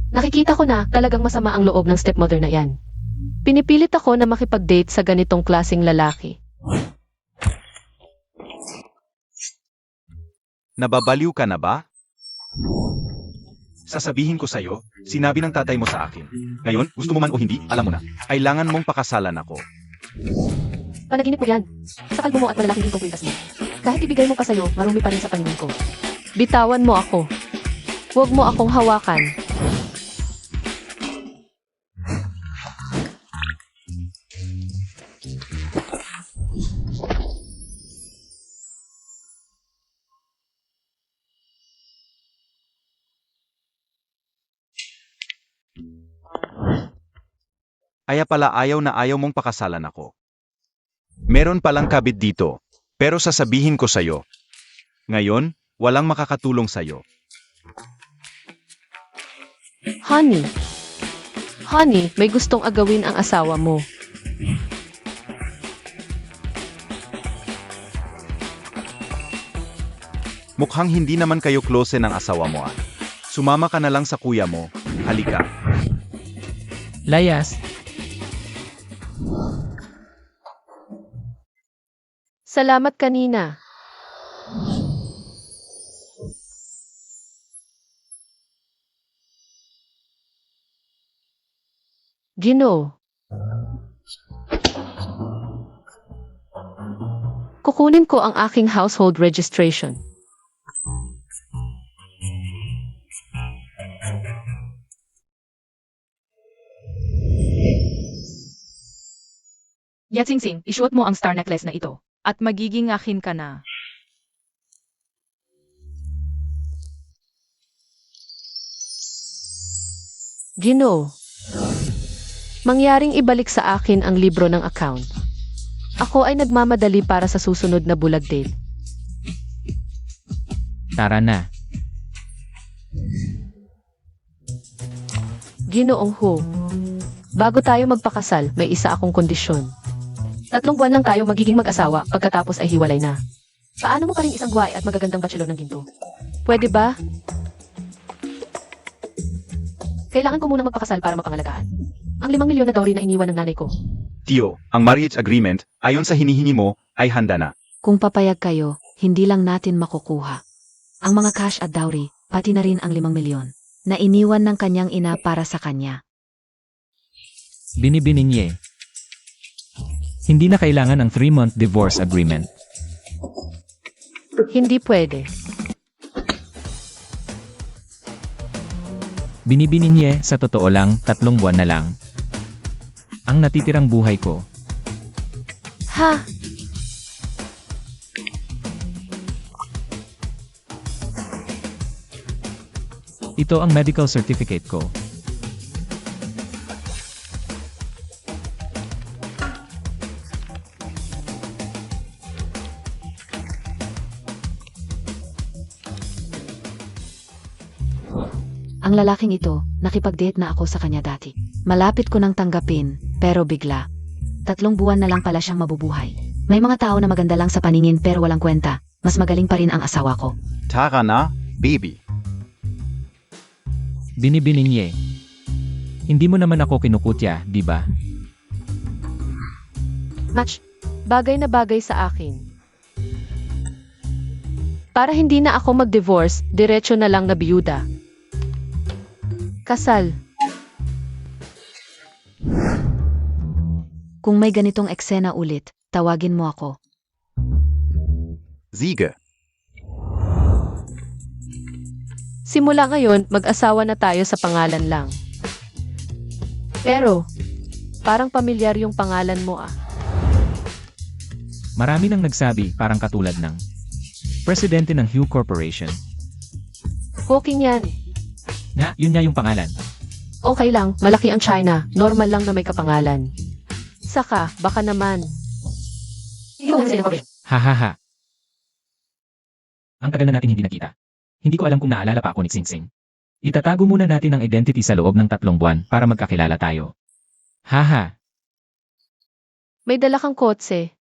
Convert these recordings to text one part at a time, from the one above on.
Nakikita ko na talagang masama ang loob ng stepmother na yan. Pinipilit ako na makipag-date sa ganitong klaseng lalaki. Nababaliw ka na ba? Sasabihin ko sa'yo, sinabi ng tatay mo sa akin. Ngayon, gusto mo man o hindi, alam mo na. Kailangan mong pakasalan ako. Panaginip mo yan. Sa kalbo mo at malalaking din kwintas mo. Kahit ibigay mo pa sa'yo, marumi pa rin sa paningin ko. Bitawan mo ako. Huwag mo akong hawakan. Kaya pala ayaw na ayaw mong pakasalan ako. Meron palang kabit dito, pero sasabihin ko sa'yo. Ngayon, walang makakatulong sa'yo. Honey. Honey, may gustong agawin ang asawa mo. Mukhang hindi naman kayo close ng asawa mo ah. Sumama ka na lang sa kuya mo, halika. Layas, Salamat kanina. Ginoo. Kukunin ko ang aking household registration. Yatsingsing, isuot mo ang star necklace na ito. At magiging akin ka na. Ginoo. Mangyaring ibalik sa akin ang libro ng account. Ako ay nagmamadali para sa susunod na bulag date. tara na. Ginoong Ho. Bago tayo magpakasal, may isa akong kondisyon. 3 buwan lang tayo magiging mag-asawa pagkatapos ay hiwalay na. Paano mo pa rin isang guway at magagandang bachelor ng ginto? Pwede ba? Kailangan ko munang magpakasal para mapangalagaan. Ang 5 milyon na dowry na iniwan ng nanay ko. Tio, ang marriage agreement, ayon sa hinihingi mo, ay handa na. Kung papayag kayo, hindi lang natin makukuha ang mga cash at dowry, pati na rin ang 5 milyon na iniwan ng kanyang ina para sa kanya. Binibininye. Hindi na kailangan ng 3-month divorce agreement. Hindi pwede. Binibininye, sa totoo lang, 3 buwan na lang. Ang natitirang buhay ko. Ha? Ito ang medical certificate ko. Ang lalaking ito, nakipag-date na ako sa kanya dati. Malapit ko nang tanggapin, pero bigla. 3 buwan na lang pala siyang mabubuhay. May mga tao na maganda lang sa paningin pero walang kwenta. Mas magaling pa rin ang asawa ko. Tara na, baby. Binibininye. Hindi mo naman ako kinukutya, di ba? Match. Bagay na bagay sa akin. Para hindi na ako mag-divorce, diretso na lang na biyuda. Kasal. Kung may ganitong eksena ulit, tawagin mo ako. Sige. Simula ngayon, mag-asawa na tayo sa pangalan lang. Pero, parang pamilyar yung pangalan mo ah. Marami nang nagsabi, parang katulad ng presidente ng Hue Corporation. Cooking yan. Yun nga yung pangalan. Okay lang, malaki ang China. Normal lang na may kapangalan. Saka, baka naman. Hahaha. Ang tagal na natin hindi nakita. Hindi ko alam kung naalala pa ako ni Sing Sing. Itatago muna natin ang identity sa loob ng 3 buwan para magkakilala tayo. Haha. May dala kang kotse.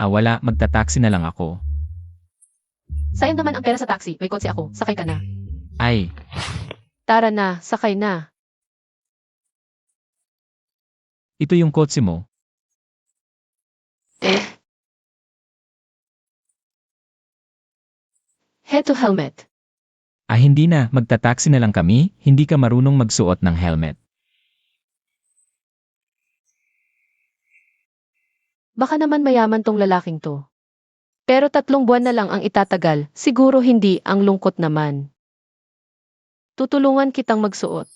Wala, magta-taxi na lang ako. Sayang naman ang pera sa taxi. May kotse ako. Sakay ka na. Ay, Tara na, sakay na. ito yung kotse mo. Head to helmet. Ah, hindi na, magta-taxi na lang kami, hindi ka marunong magsuot ng helmet. Baka naman mayaman tong lalaking to. Pero 3 buwan na lang ang itatagal, siguro hindi ang lungkot naman. Tutulungan kitang magsuot.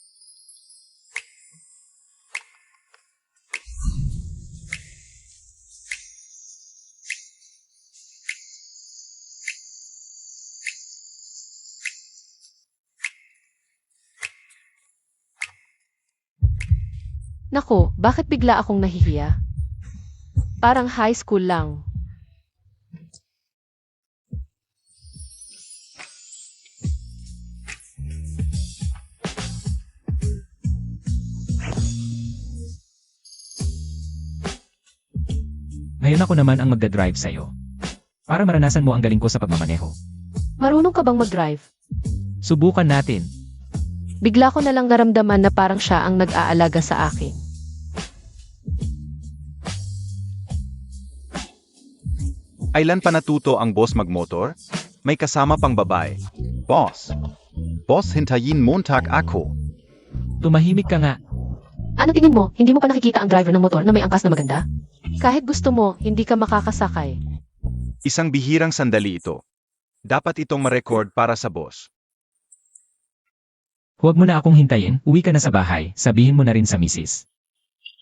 Nako, bakit bigla akong nahihiya? Parang high school lang. Ngayon ako naman ang magdadrive sa'yo. Para maranasan mo ang galing ko sa pagmamaneho. Marunong ka bang mag-drive? Subukan natin. Bigla ko na lang naramdaman na parang siya ang nag-aalaga sa akin. Ailan pa natuto ang boss magmotor? May kasama pang babae. Boss. Boss, hintayin Montag ako. Tumahimik ka nga. Ano tingin mo, hindi mo pa nakikita ang driver ng motor na may angkas na maganda? Kahit gusto mo, hindi ka makakasakay. Isang bihirang sandali ito. Dapat itong ma-record para sa boss. Huwag mo na akong hintayin, uwi ka na sa bahay, sabihin mo na rin sa misis.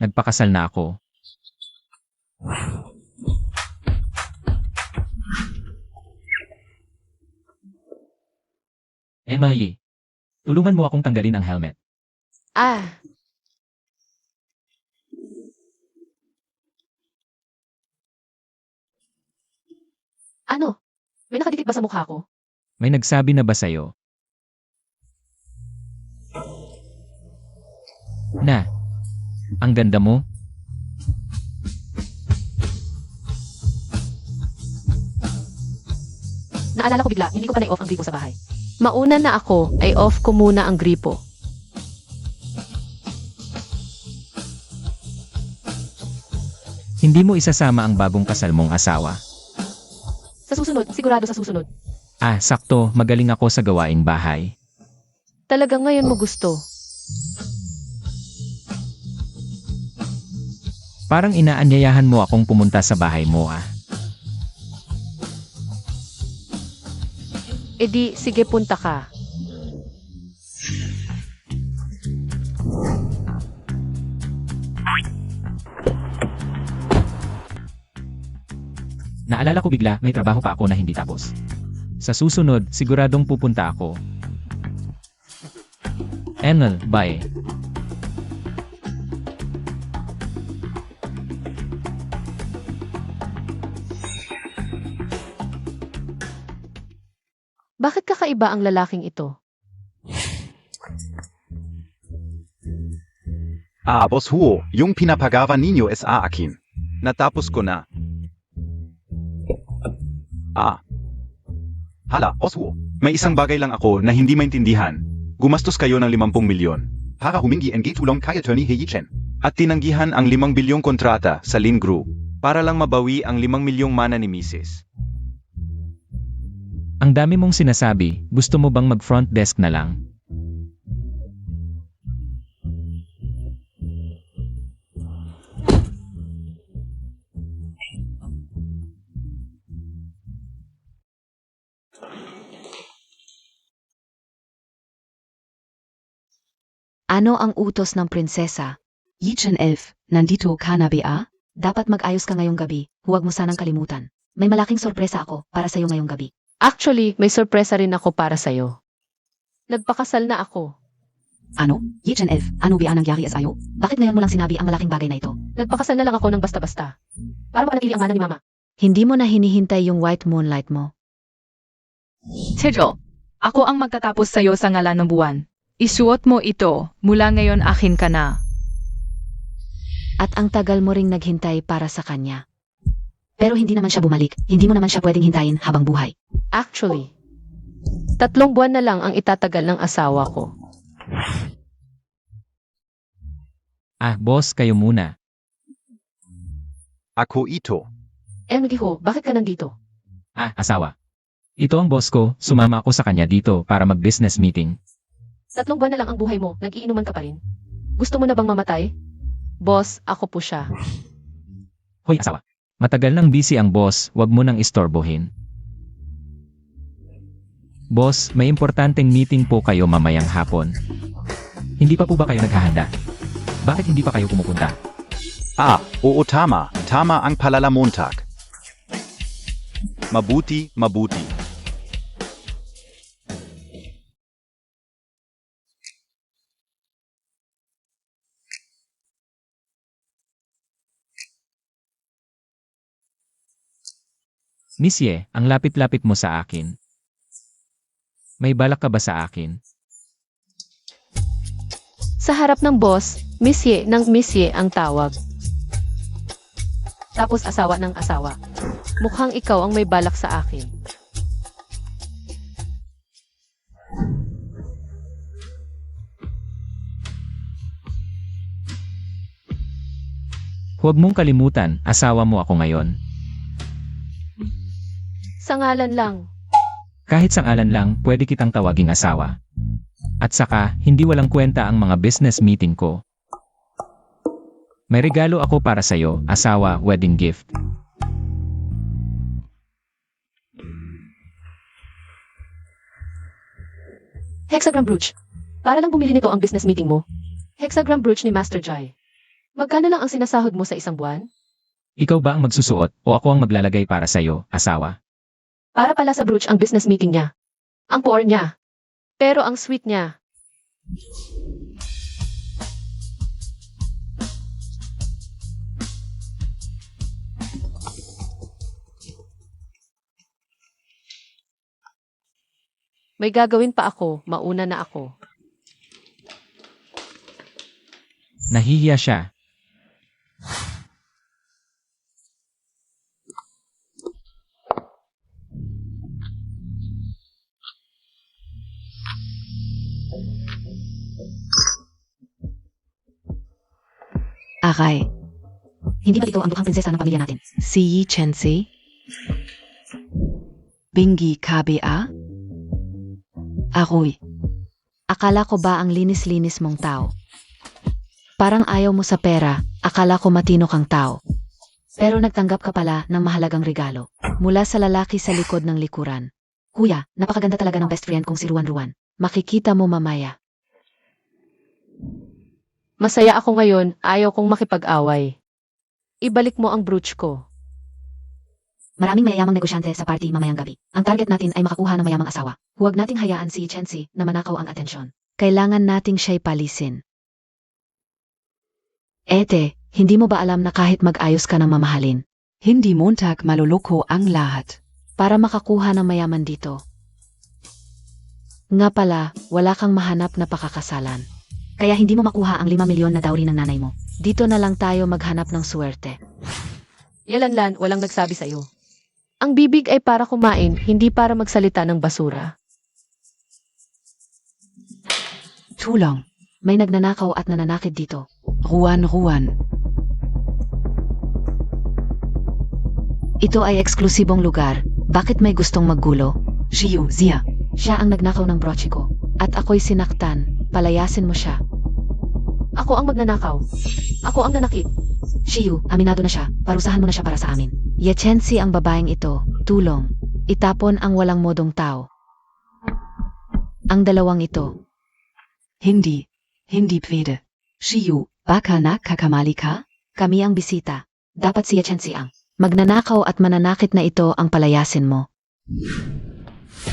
Nagpakasal na ako. Emily, tulungan mo akong tanggalin ang helmet. Ah, ano? May nakadikit ba sa mukha ko? May nagsabi na ba sa'yo? Na, ang ganda mo? Naalala ko bigla, hindi ko pa na-off ang gripo sa bahay. Mauna na ako, ay off ko muna ang gripo. Hindi mo isasama ang bagong kasal mong asawa. Sa susunod, sigurado sa susunod. Ah, sakto, magaling ako sa gawaing bahay. Talagang ngayon mo gusto. Parang inaanyayahan mo akong pumunta sa bahay mo ah. E di, sige punta ka. Naalala ko bigla, may trabaho pa ako na hindi tapos. Sa susunod, siguradong pupunta ako. Engel, bye. Bakit kakaiba ang lalaking ito? Ah, boss Huo, yung pinapagawa ninyo is akin. Natapos ko na. Ah. Hala, boss Huo, may isang bagay lang ako na hindi maintindihan. Gumastos kayo ng 50 milyon para humingi ng tulong kay Attorney Hei Chen. At tinanggihan ang 5 bilyong kontrata sa Lin Group para lang mabawi ang 5 milyong mana ni Mrs. Ang dami mong sinasabi, gusto mo bang mag-front desk na lang? Ano ang utos ng prinsesa? Yichen Elf, nandito ka na ba? Dapat mag-ayos ka ngayong gabi, huwag mo sanang kalimutan. May malaking sorpresa ako para sa'yo ngayong gabi. Actually, may sorpresa rin ako para sa'yo. Nagpakasal na ako. Ano? Yichen Elf, ano ba ang nangyari sa'yo? Bakit ngayon mo lang sinabi ang malaking bagay na ito? Nagpakasal na lang ako ng basta-basta. Para mapanatili ang mana ni Mama. Hindi mo na hinihintay yung white moonlight mo. Tejo, ako ang magtatapos sa'yo sa ngalan ng buwan. Isuot mo ito, mula ngayon akin ka na. At ang tagal mo ring naghintay para sa kanya. Pero hindi naman siya bumalik, hindi mo naman siya pwedeng hintayin habang buhay. Actually, 3 buwan na lang ang itatagal ng asawa ko. Ah, boss, kayo muna. Ako ito. Emily ho, bakit ka nandito? Ah, asawa. Ito ang boss ko, sumama ako sa kanya dito para mag-business meeting. 3 buwan na lang ang buhay mo, nag-iinuman ka pa rin. Gusto mo na bang mamatay? Boss, ako po siya. Hoy, asawa. Matagal nang busy ang boss, wag mo nang istorbohin. Boss, may importanteng meeting po kayo mamayang hapon. Hindi pa po ba kayo naghahanda? Bakit hindi pa kayo pumupunta? Oo tama. Tama ang palalamontag. Mabuti, mabuti. Misye, ang lapit-lapit mo sa akin. May balak ka ba sa akin? Sa harap ng boss, misye ng misye ang tawag. Tapos asawa ng asawa. Mukhang ikaw ang may balak sa akin. Huwag mong kalimutan, asawa mo ako ngayon. Sa ngalan lang. Kahit sangalan lang, pwede kitang tawaging asawa. At saka, hindi walang kwenta ang mga business meeting ko. May regalo ako para sa'yo, asawa, wedding gift. Hexagram brooch. Para lang bumili nito ang business meeting mo. Hexagram brooch ni Master Jai. Magkano lang ang sinasahod mo sa isang buwan? Ikaw ba ang magsusuot o ako ang maglalagay para sa'yo, asawa? Para pala sa brooch ang business meeting niya. Ang poor niya. Pero ang sweet niya. May gagawin pa ako, mauna na ako. Nahihiya siya. Akay. Hindi ba ito ang dukhang prinsesa ng pamilya natin? Si Yi Chensi? Bingi KBA? Ako'y. Akala ko ba ang linis-linis mong tao? Parang ayaw mo sa pera, akala ko matino kang tao. Pero nagtanggap ka pala ng mahalagang regalo. Mula sa lalaki sa likod ng likuran. Kuya, napakaganda talaga ng best friend kong si Ruan Ruan. Makikita mo mamaya. Masaya ako ngayon, ayaw kong makipag-away. Ibalik mo ang brooch ko. Maraming mayayamang negosyante sa party mamayang gabi. Ang target natin ay makakuha ng mayamang asawa. Huwag nating hayaan si Chensi na manakaw ang atensyon. Kailangan nating siya'y palisin. Ete, hindi mo ba alam na kahit mag-ayos ka ng mamahalin? Hindi montag maluloko ang lahat. Para makakuha ng mayaman dito. Nga pala, wala kang mahanap na pakakasalan. Kaya hindi mo makuha ang 5 milyon na dowry ng nanay mo. Dito na lang tayo maghanap ng swerte. Yalanlan, walang nagsabi sa'yo. Ang bibig ay para kumain, hindi para magsalita ng basura. Tulong. May nagnanakaw at nananakit dito. Ruan Ruan. Ito ay eksklusibong lugar. Bakit may gustong maggulo? Shiyu, Zia. Siya ang nagnakaw ng broche ko. At ako'y sinaktan. Palayasin mo siya. Ako ang magnanakaw. Ako ang nanakit. Shiyu, aminado na siya. Parusahan mo na siya para sa amin. Yachensi ang babaeng ito. Tulong. Itapon ang walang modong tao. Ang dalawang ito. Hindi. Hindi pwede. Shiyu, baka nakakamali ka? Kami ang bisita. Dapat si Yachensi ang magnanakaw at mananakit na ito ang palayasin mo.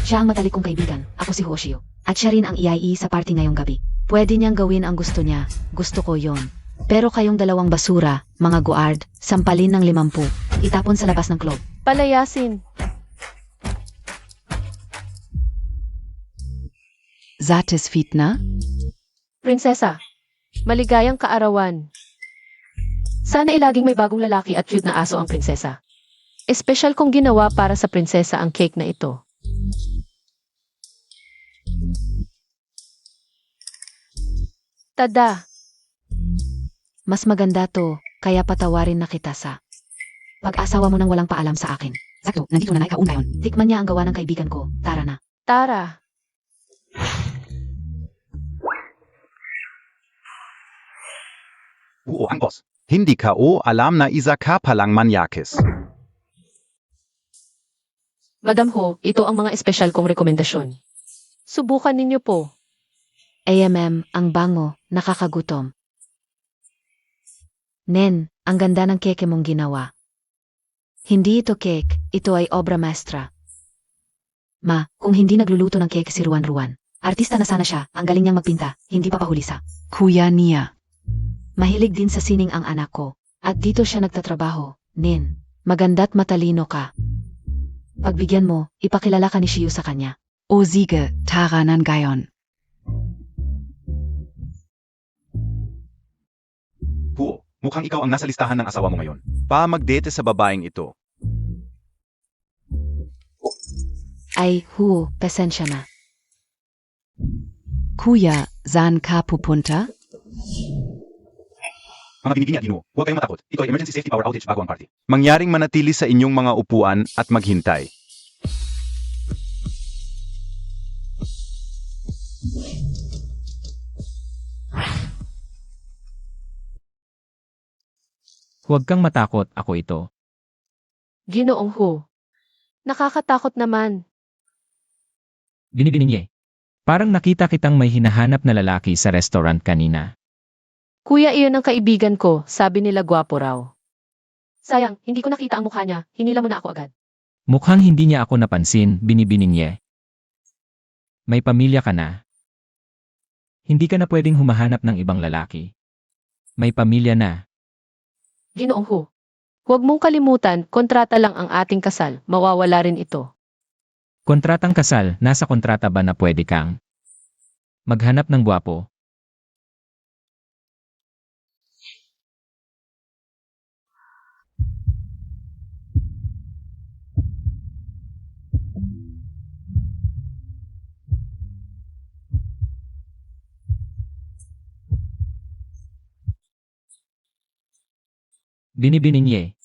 Siya ang matalik kong kaibigan. Ako si Hoshio. At siya rin ang EIE sa party ngayong gabi. Pwede niyang gawin ang gusto niya. Gusto ko yon. Pero kayong dalawang basura, mga guard, sampalin ng 50. Itapon sa labas ng club. Palayasin. Satisfied na? Prinsesa, maligayang kaarawan. Sana ilaging may bagong lalaki at cute na aso ang prinsesa. Espesyal kong ginawa para sa prinsesa ang cake na ito. Tada, Mas maganda to, kaya patawarin na kita sa pag-asawa mo nang walang paalam sa akin. Sakto, nandito na ikaw ngayon. Tikman niya ang gawa ng kaibigan ko. Tara na. Tara. Oo, ang boss. Hindi ka o alam na isa ka palang manyakis. Madam Ho, ito ang mga espesyal kong rekomendasyon. Subukan ninyo po. AMM, ang bango, nakakagutom. Nen, ang ganda ng keke mong ginawa. Hindi ito cake, ito ay obra maestra. Ma, kung hindi nagluluto ng cake si Ruan, artista na sana siya, ang galing niyang magpinta, hindi pa pahuli sa kuya niya. Mahilig din sa sining ang anak ko, at dito siya nagtatrabaho. Nen, maganda't matalino ka. Pagbigyan mo, ipakilala ka ni Shiyu sa kanya. O sige, tara nan gayon. Huo, mukhang ikaw ang nasa listahan ng asawa mo ngayon. Magdate sa babaeng ito. Ay, Huo, pasensya na. Kuya, saan ka pupunta? Mga binibini at ginoo, huwag kayong matakot. Ito ay emergency safety power outage bago ang party. Mangyaring manatili sa inyong mga upuan at maghintay. Huwag kang matakot, ako ito. Ginoong Ho. Nakakatakot naman. Binibininye. Parang nakita kitang may hinahanap na lalaki sa restaurant kanina. Kuya, iyon ang kaibigan ko, sabi nila gwapo raw. Sayang, hindi ko nakita ang mukha niya, hinila mo na ako agad. Mukhang hindi niya ako napansin, binibininye. May pamilya ka na. Hindi ka na pwedeng humahanap ng ibang lalaki. May pamilya na. Ginoong Ho. Huwag mong kalimutan, kontrata lang ang ating kasal, mawawala rin ito. Kontratang kasal, nasa kontrata ba na pwede kang maghanap ng gwapo? Binibininye.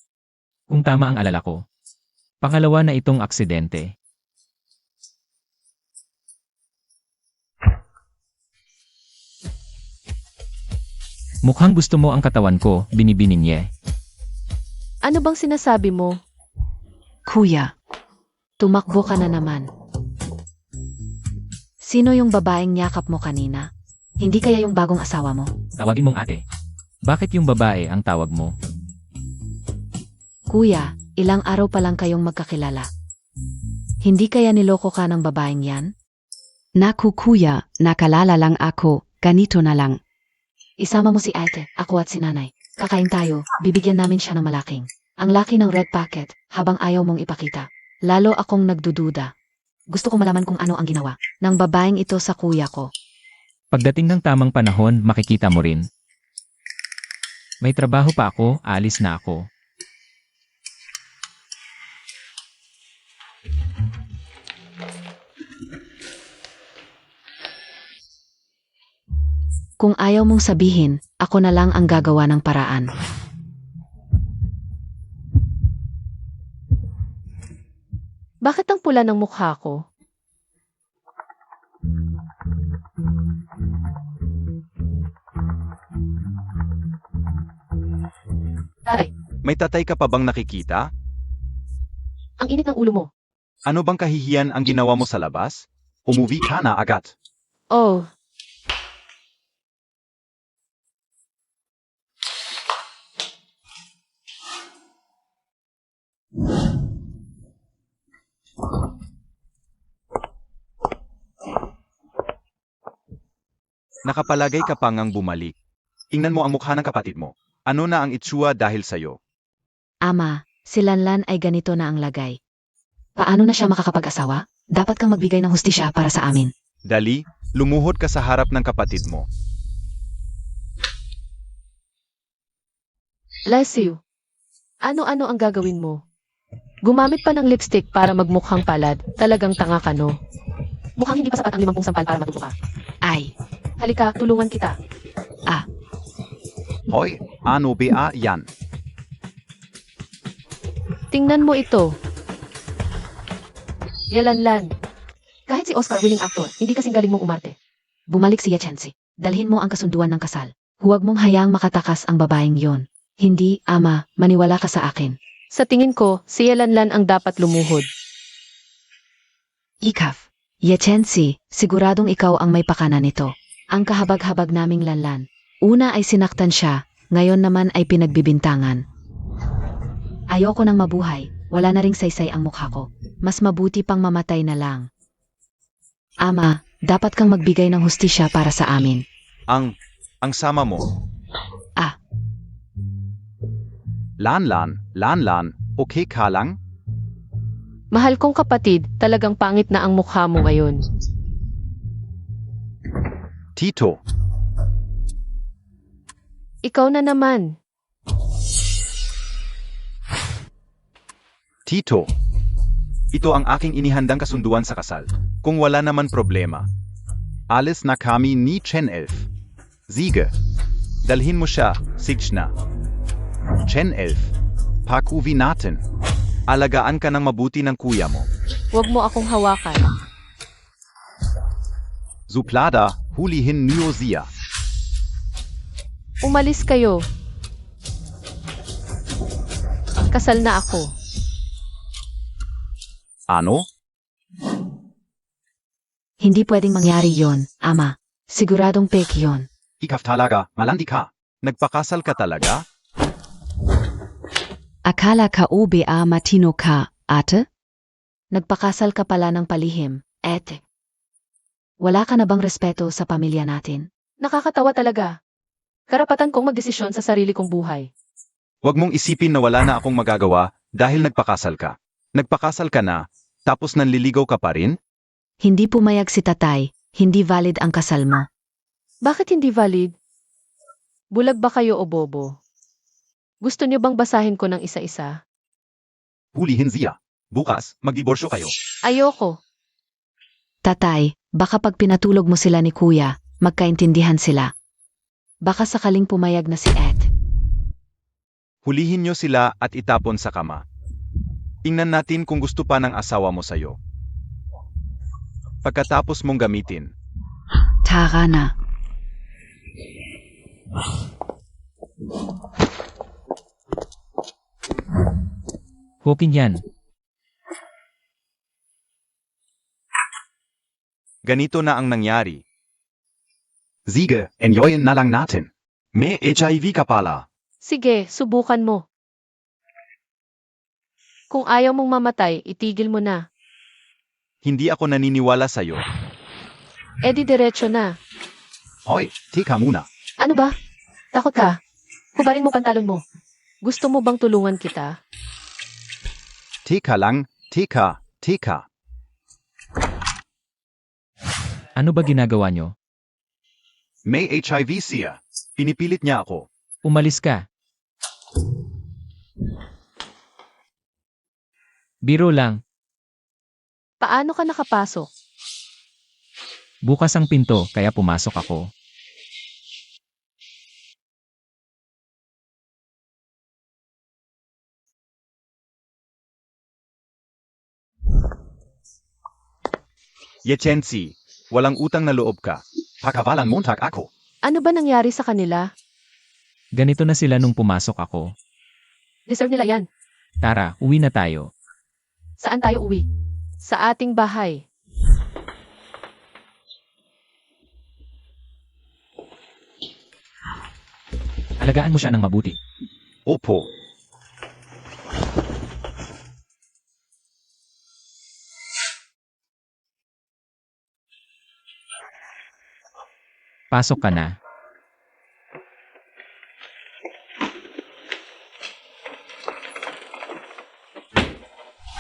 Kung tama ang alala ko. Pangalawa na itong aksidente. Mukhang gusto mo ang katawan ko, binibininye. Ano bang sinasabi mo? Kuya, tumakbo ka na naman. Sino yung babaeng yakap mo kanina? Hindi kaya yung bagong asawa mo? Tawagin mong ate. Bakit yung babae ang tawag mo? Kuya, ilang araw pa lang kayong magkakilala. Hindi kaya niloko ka ng babaeng yan? Naku kuya, nakalala lang ako, ganito na lang. Isama mo si ate, ako at si nanay. Kakain tayo, bibigyan namin siya ng malaking. Ang laki ng red packet, habang ayaw mong ipakita. Lalo akong nagdududa. Gusto ko malaman kung ano ang ginawa ng babaeng ito sa kuya ko. Pagdating ng tamang panahon, makikita mo rin. May trabaho pa ako, alis na ako. Kung ayaw mong sabihin, ako na lang ang gagawa ng paraan. Bakit ang pula ng mukha ko? Tay, May tatay ka pa bang nakikita? ang init ng ulo mo. Ano bang kahihiyan ang ginawa mo sa labas? Umuwi ka na agad. Oh, Nakapalagay ka pa ngang bumalik. Tingnan mo ang mukha ng kapatid mo. Ano na ang itsura dahil sa'yo? Ama, si Lanlan ay ganito na ang lagay. Paano na siya makakapag-asawa? Dapat kang magbigay ng hustisya para sa amin. Dali, lumuhod ka sa harap ng kapatid mo. Leslie, ano-ano ang gagawin mo? Gumamit pa ng lipstick para magmukhang palad. Talagang tanga ka, no? Mukhang hindi pa sapat ang 50 sampal para matuto ka. Ay, Halika, tulungan kita. Hoy, ano ba yan? Tingnan mo ito. Yalanlan. Kahit si Oscar-winning actor, hindi kasing galing mong umarte. Bumalik si Yachensi. Dalhin mo ang kasunduan ng kasal. Huwag mong hayaang makatakas ang babaeng yon. Hindi, ama, maniwala ka sa akin. Sa tingin ko, si Yalanlan ang dapat lumuhod. Ikaf. Yachensi, siguradong ikaw ang may pakana nito. Ang kahabag-habag naming Lanlan. Una ay sinaktan siya, ngayon naman ay pinagbibintangan. Ayoko nang mabuhay, wala na ring saysay ang mukha ko. Mas mabuti pang mamatay na lang. Ama, dapat kang magbigay ng hustisya para sa amin. Ang sama mo. Ah. Lanlan, okay ka lang? Mahal kong kapatid, talagang pangit na ang mukha mo ngayon. Tito, Ikaw na naman. Tito. Ito ang aking inihandang kasunduan sa kasal. Kung wala naman problema. Alis na kami ni Chen Elf. Sige. Dalhin mo siya, Signa. Chen Elf. Pakuvi natin. Alagaan ka ng mabuti ng kuya mo. Huwag mo akong hawakan. Suplada, hulihin niyo siya. Umalis kayo. Kasal na ako. Ano? Hindi pwedeng mangyari yon, ama. Siguradong fake yon. Ikaf talaga, malandi ka. Nagpakasal ka talaga? Akala ka oba matino ka, ate? Nagpakasal ka pala ng palihim, ete. Wala ka na bang respeto sa pamilya natin? Nakakatawa talaga. Karapatan kong magdesisyon sa sarili kong buhay. Huwag mong isipin na wala na akong magagawa dahil nagpakasal ka. Nagpakasal ka na, tapos nanliligaw ka pa rin? Hindi pumayag si tatay, hindi valid ang kasal mo. Bakit hindi valid? Bulag ba kayo o bobo? Gusto niyo bang basahin ko ng isa-isa? Hulihin siya. Bukas, magdiborsyo kayo. Ayoko. Tatay, baka pag pinatulog mo sila ni kuya, magkaintindihan sila. Baka sakaling pumayag na si Ed. Hulihin niyo sila at itapon sa kama. Tingnan natin kung gusto pa ng asawa mo sa'yo. Pagkatapos mong gamitin, Tara na. Hoping yan. ganito na ang nangyari. Sige, enjoyin na lang natin. May HIV ka pala. Sige, subukan mo. Kung ayaw mong mamatay, itigil mo na. Hindi ako naniniwala sa'yo. E di diretso na. Hoy, tika muna. Ano ba? Takot ka? Hubarin mo pantalon mo. Gusto mo bang tulungan kita? Tika lang, tika. Ano ba ginagawa nyo? May HIV siya. Pinipilit niya ako. Umalis ka. Biro lang. Paano ka nakapasok? Bukas ang pinto, kaya pumasok ako. Yechensi, walang utang na loob ka. Pakawalan montag ako. Ano ba nangyari sa kanila? Ganito na sila nung pumasok ako. Deserve nila yan. Tara, uwi na tayo. Saan tayo uwi? Sa ating bahay. Alagaan mo siya ng mabuti. Opo. Pasok ka na.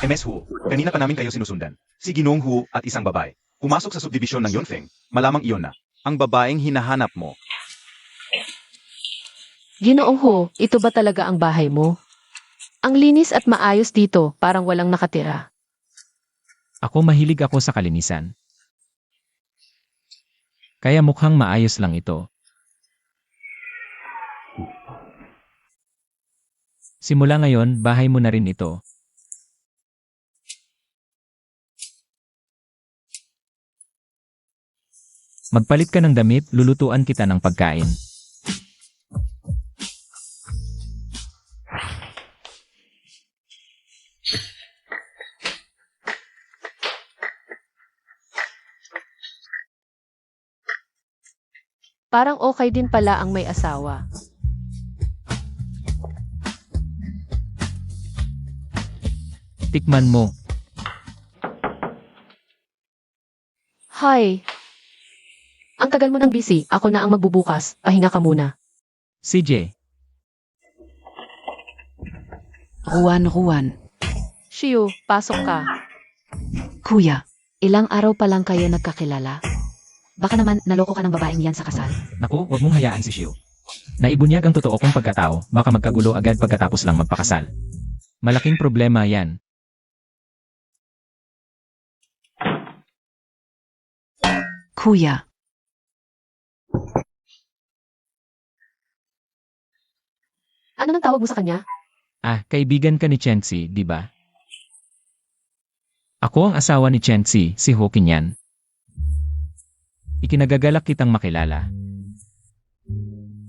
MS Hu, kanina pa namin kayo sinusundan. Si Ginong Hu at isang babae. Pumasok sa subdivision ng Yunfeng. Malamang iyon na. Ang babaeng hinahanap mo. Ginoong Ho, ito ba talaga ang bahay mo? Ang linis at maayos dito, parang walang nakatira. Ako mahilig ako sa kalinisan. Kaya mukhang maayos lang ito. Simula ngayon, bahay mo na rin ito. Magpalit ka ng damit, lulutuan kita ng pagkain. Parang okay din pala ang may asawa. Tikman mo. Hi! Ang tagal mo nang busy, ako na ang magbubukas. Pahinga ka muna. CJ, Ruan. Shiu, pasok ka. Kuya, Ilang araw pa lang kayo nagkakilala? Baka naman naloko ka ng babaeng yan sa kasal. naku, huwag mong hayaan si Shio. Naibunyag ang totoo kong pagkatao, baka magkagulo agad pagkatapos lang magpakasal. Malaking problema yan. Kuya, Ano nang tawag mo sa kanya? Kaibigan ka ni Chenzi, di ba? Ako ang asawa ni Chenzi, si Hokin yan. Ikinagagalak kitang makilala.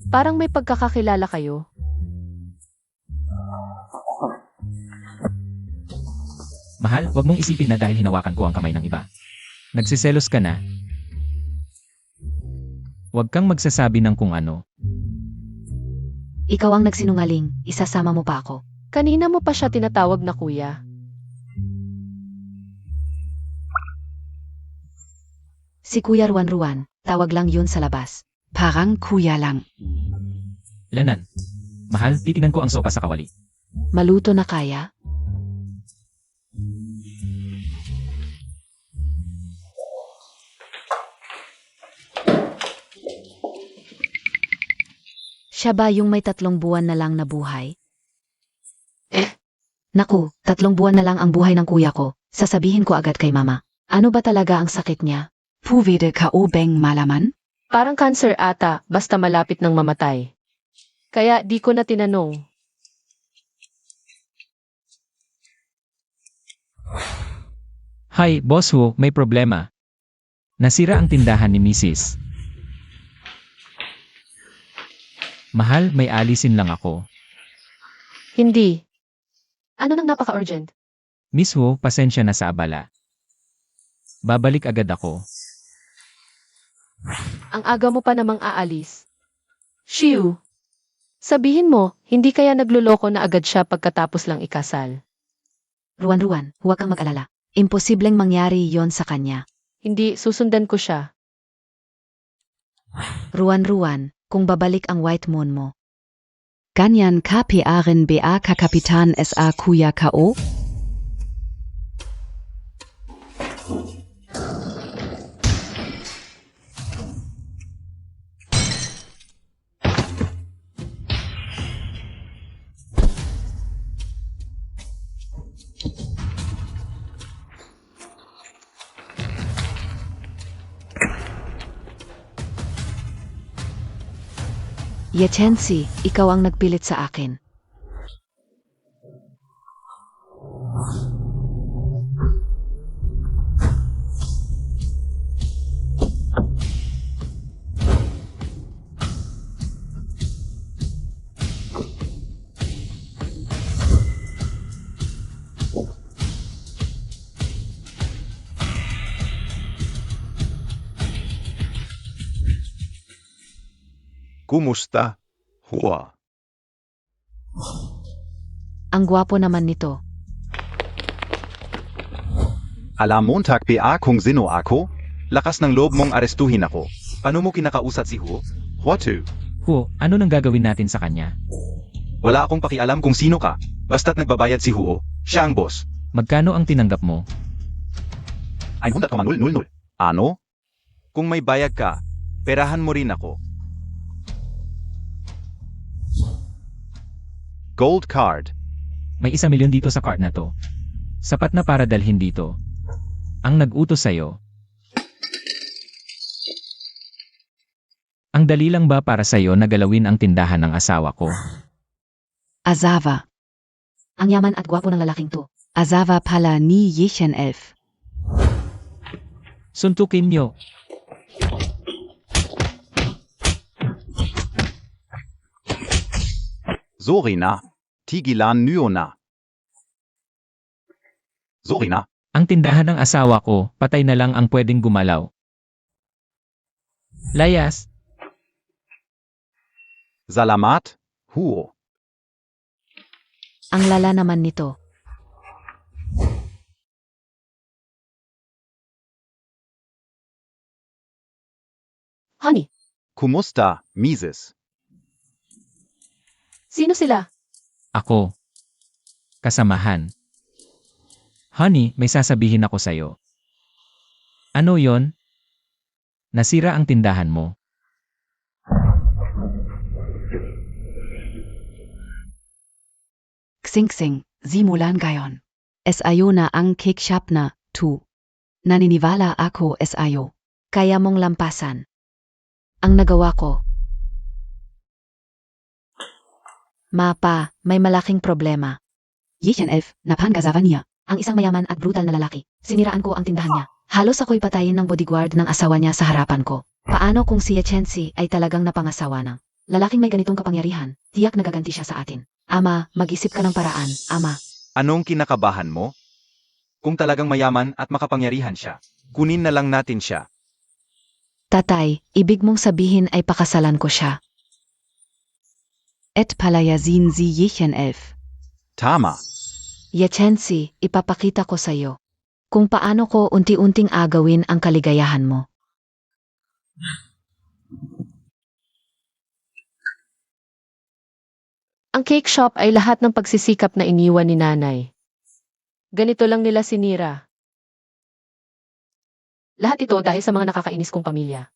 Parang may pagkakakilala kayo. Mahal, wag mong isipin na dahil hinawakan ko ang kamay ng iba. Nagsiselos ka na. Huwag kang magsasabi ng kung ano. Ikaw ang nagsinungaling, isasama mo pa ako. Kanina mo pa siya tinatawag na kuya. Si Kuya Ruan, tawag lang yun sa labas. parang kuya lang. Lanan. Mahal, titignan ko ang sopa sa kawali. Maluto na kaya? Siya ba yung may 3 buwan na lang na buhay? Naku, 3 buwan na lang ang buhay ng kuya ko. Sasabihin ko agad kay mama. Ano ba talaga ang sakit niya? Pwede ka o bang malaman? Parang cancer ata, basta malapit ng mamatay. Kaya di ko na tinanong. Hi, Boss Wu, may problema. Nasira ang tindahan ni Mrs. Mahal, may alisin lang ako. Hindi. Ano nang napaka-urgent? Miss Wu, pasensya na sa abala. Babalik agad ako. Ang aga mo pa namang aalis. Shiu, sabihin mo, hindi kaya nagluloko na agad siya pagkatapos lang ikasal. Ruan, huwag kang mag-alala. Imposibleng mangyari yon sa kanya. Hindi, susundan ko siya. Ruan, kung babalik ang White Moon mo. Ganyan KPArin BA Kakapitan SA Kuya KO? Yechensi, ikaw ang nagpilit sa akin. Kumusta? Hua. Ang gwapo naman nito. Alam Montag PA kung sino ako? Lakas ng loob mong arestuhin ako. Paano mo kinakausap si Huo? Huatu? Hu, ano nang gagawin natin sa kanya? Wala akong pakialam kung sino ka. Basta't nagbabayad si Huo. Siya ang boss. Magkano ang tinanggap mo? 100,000. Ano? Kung may bayag ka, perahan mo rin ako. Gold card. May 1 milyon dito sa card na to. Sapat na para dalhin dito. Ang nag-utos sa'yo. Ang dali lang ba para sa'yo na galawin ang tindahan ng asawa ko? Asawa, Ang yaman at gwapo ng lalaking to. Asawa pala ni Yechen Elf. Suntukin niyo. Sorina. Tigilan Nyona. Sorina. Ang tindahan ng asawa ko, patay na lang ang pwedeng gumalaw. Layas, Salamat. Huo. Ang lala naman nito. Honey, Kumusta, Mises? sino sila? ako. Kasamahan. Honey, may sasabihin ako sa'yo. Ano yon? Nasira ang tindahan mo. Xingsing, simulan gayon. SIO na ang cake shop na, tu. Naniniwala ako SIO. Kaya mong lampasan. Ang nagawa ko. Mapa, may malaking problema. Yechen Elf, napangasawa niya. Ang isang mayaman at brutal na lalaki. Siniraan ko ang tindahan niya. Halos ako'y patayin ng bodyguard ng asawa niya sa harapan ko. Paano kung si Yechensi ay talagang napangasawa ng lalaking may ganitong kapangyarihan? Tiyak nagaganti siya sa atin. Ama, mag-isip ka ng paraan, ama. Anong kinakabahan mo? Kung talagang mayaman at makapangyarihan siya, kunin na lang natin siya. Tatay, ibig mong sabihin ay pakasalan ko siya. Et palayasin si Yechen Elf. Tama. Yechensi, ipapakita ko sa'yo kung paano ko unti-unting agawin ang kaligayahan mo. Ang cake shop ay lahat ng pagsisikap na iniwan ni nanay. Ganito lang nila sinira. Lahat ito dahil sa mga nakakainis kong pamilya.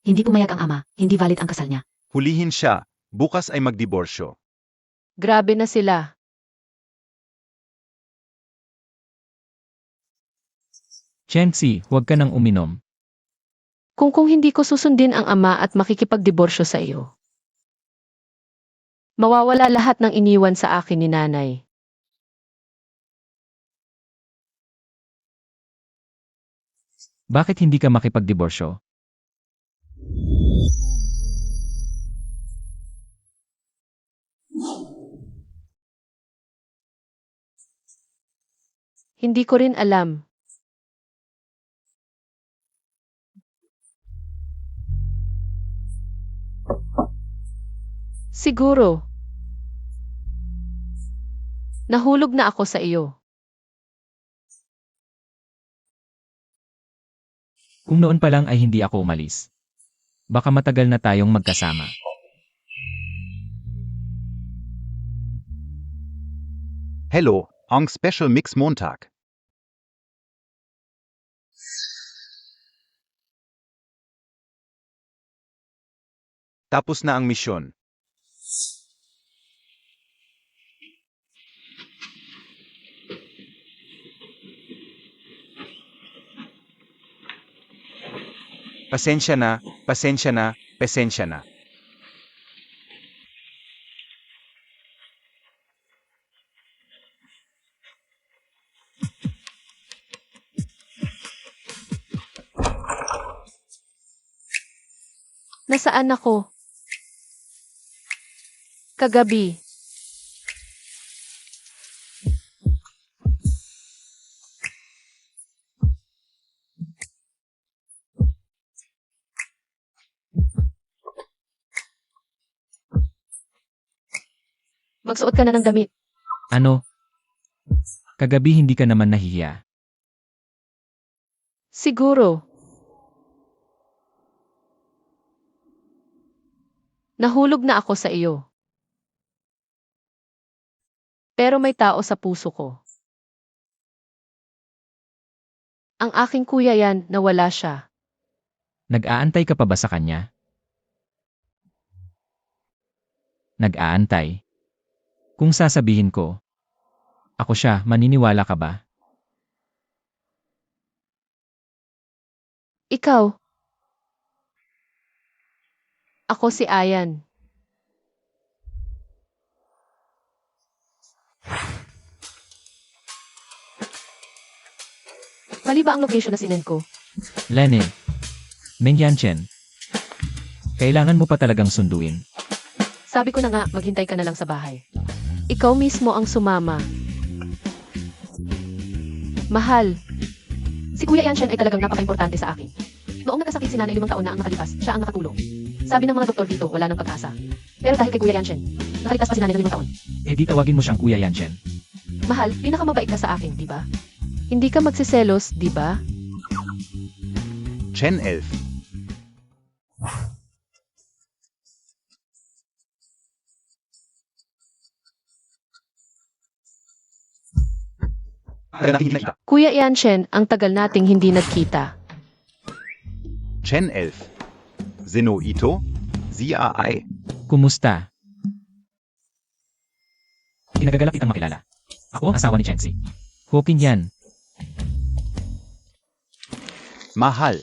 Hindi pumayag ang ama, hindi valid ang kasal niya. Hulihin siya. Bukas ay magdiborsyo. Grabe na sila. Chensi, huwag ka nang uminom. Kung hindi ko susundin ang ama at makikipagdiborsyo sa iyo. Mawawala lahat ng iniwan sa akin ni nanay. Bakit hindi ka makipagdiborsyo? Hindi ko rin alam. Siguro. Nahulog na ako sa iyo. Kung noon pa lang ay hindi ako umalis. Baka matagal na tayong magkasama. Hello, ang Special Mix Montag. Tapos na ang misyon. Pasensya na, pasensya na, pasensya na. Nasaan ako? Kagabi. Magsuot ka na ng damit. Ano? Kagabi hindi ka naman nahihiya. Siguro. Nahulog na ako sa iyo. Pero may tao sa puso ko. Ang aking kuya yan, nawala siya. Nag-aantay ka pa ba sa kanya? Nag-aantay. Kung sasabihin ko, ako siya, maniniwala ka ba? Ikaw. Ako si Ayan. Mali ba ang location na sinend ko? Lenny. Meng Yanchen. Kailangan mo pa talagang sunduin. Sabi ko na nga, maghintay ka na lang sa bahay. Ikaw mismo ang sumama. Mahal. Si Kuya Yanshen ay talagang napaka-importante sa akin. Noong nagkasakit si nanay 5 taon na ang nakalipas, siya ang nakatulong. Sabi ng mga doktor dito, wala nang pag-asa. Pero dahil kay Kuya Yanshen, nakalipas pa si nanay ng 5 taon. Eh di tawagin mo siyang Kuya Yanchen. Mahal, pinakamabait ka sa akin, di ba? Hindi ka magsiselos, di ba? Chen 11. Tagal natin hindi nakita. Kuya Yanshen, ang tagal nating hindi nagkita. Chen 11. Zeno Ito. Zia Ai. Kumusta? Pinagagalak kitang makilala. Ako ang asawa ni Chenzi. Hoping yan. Mahal.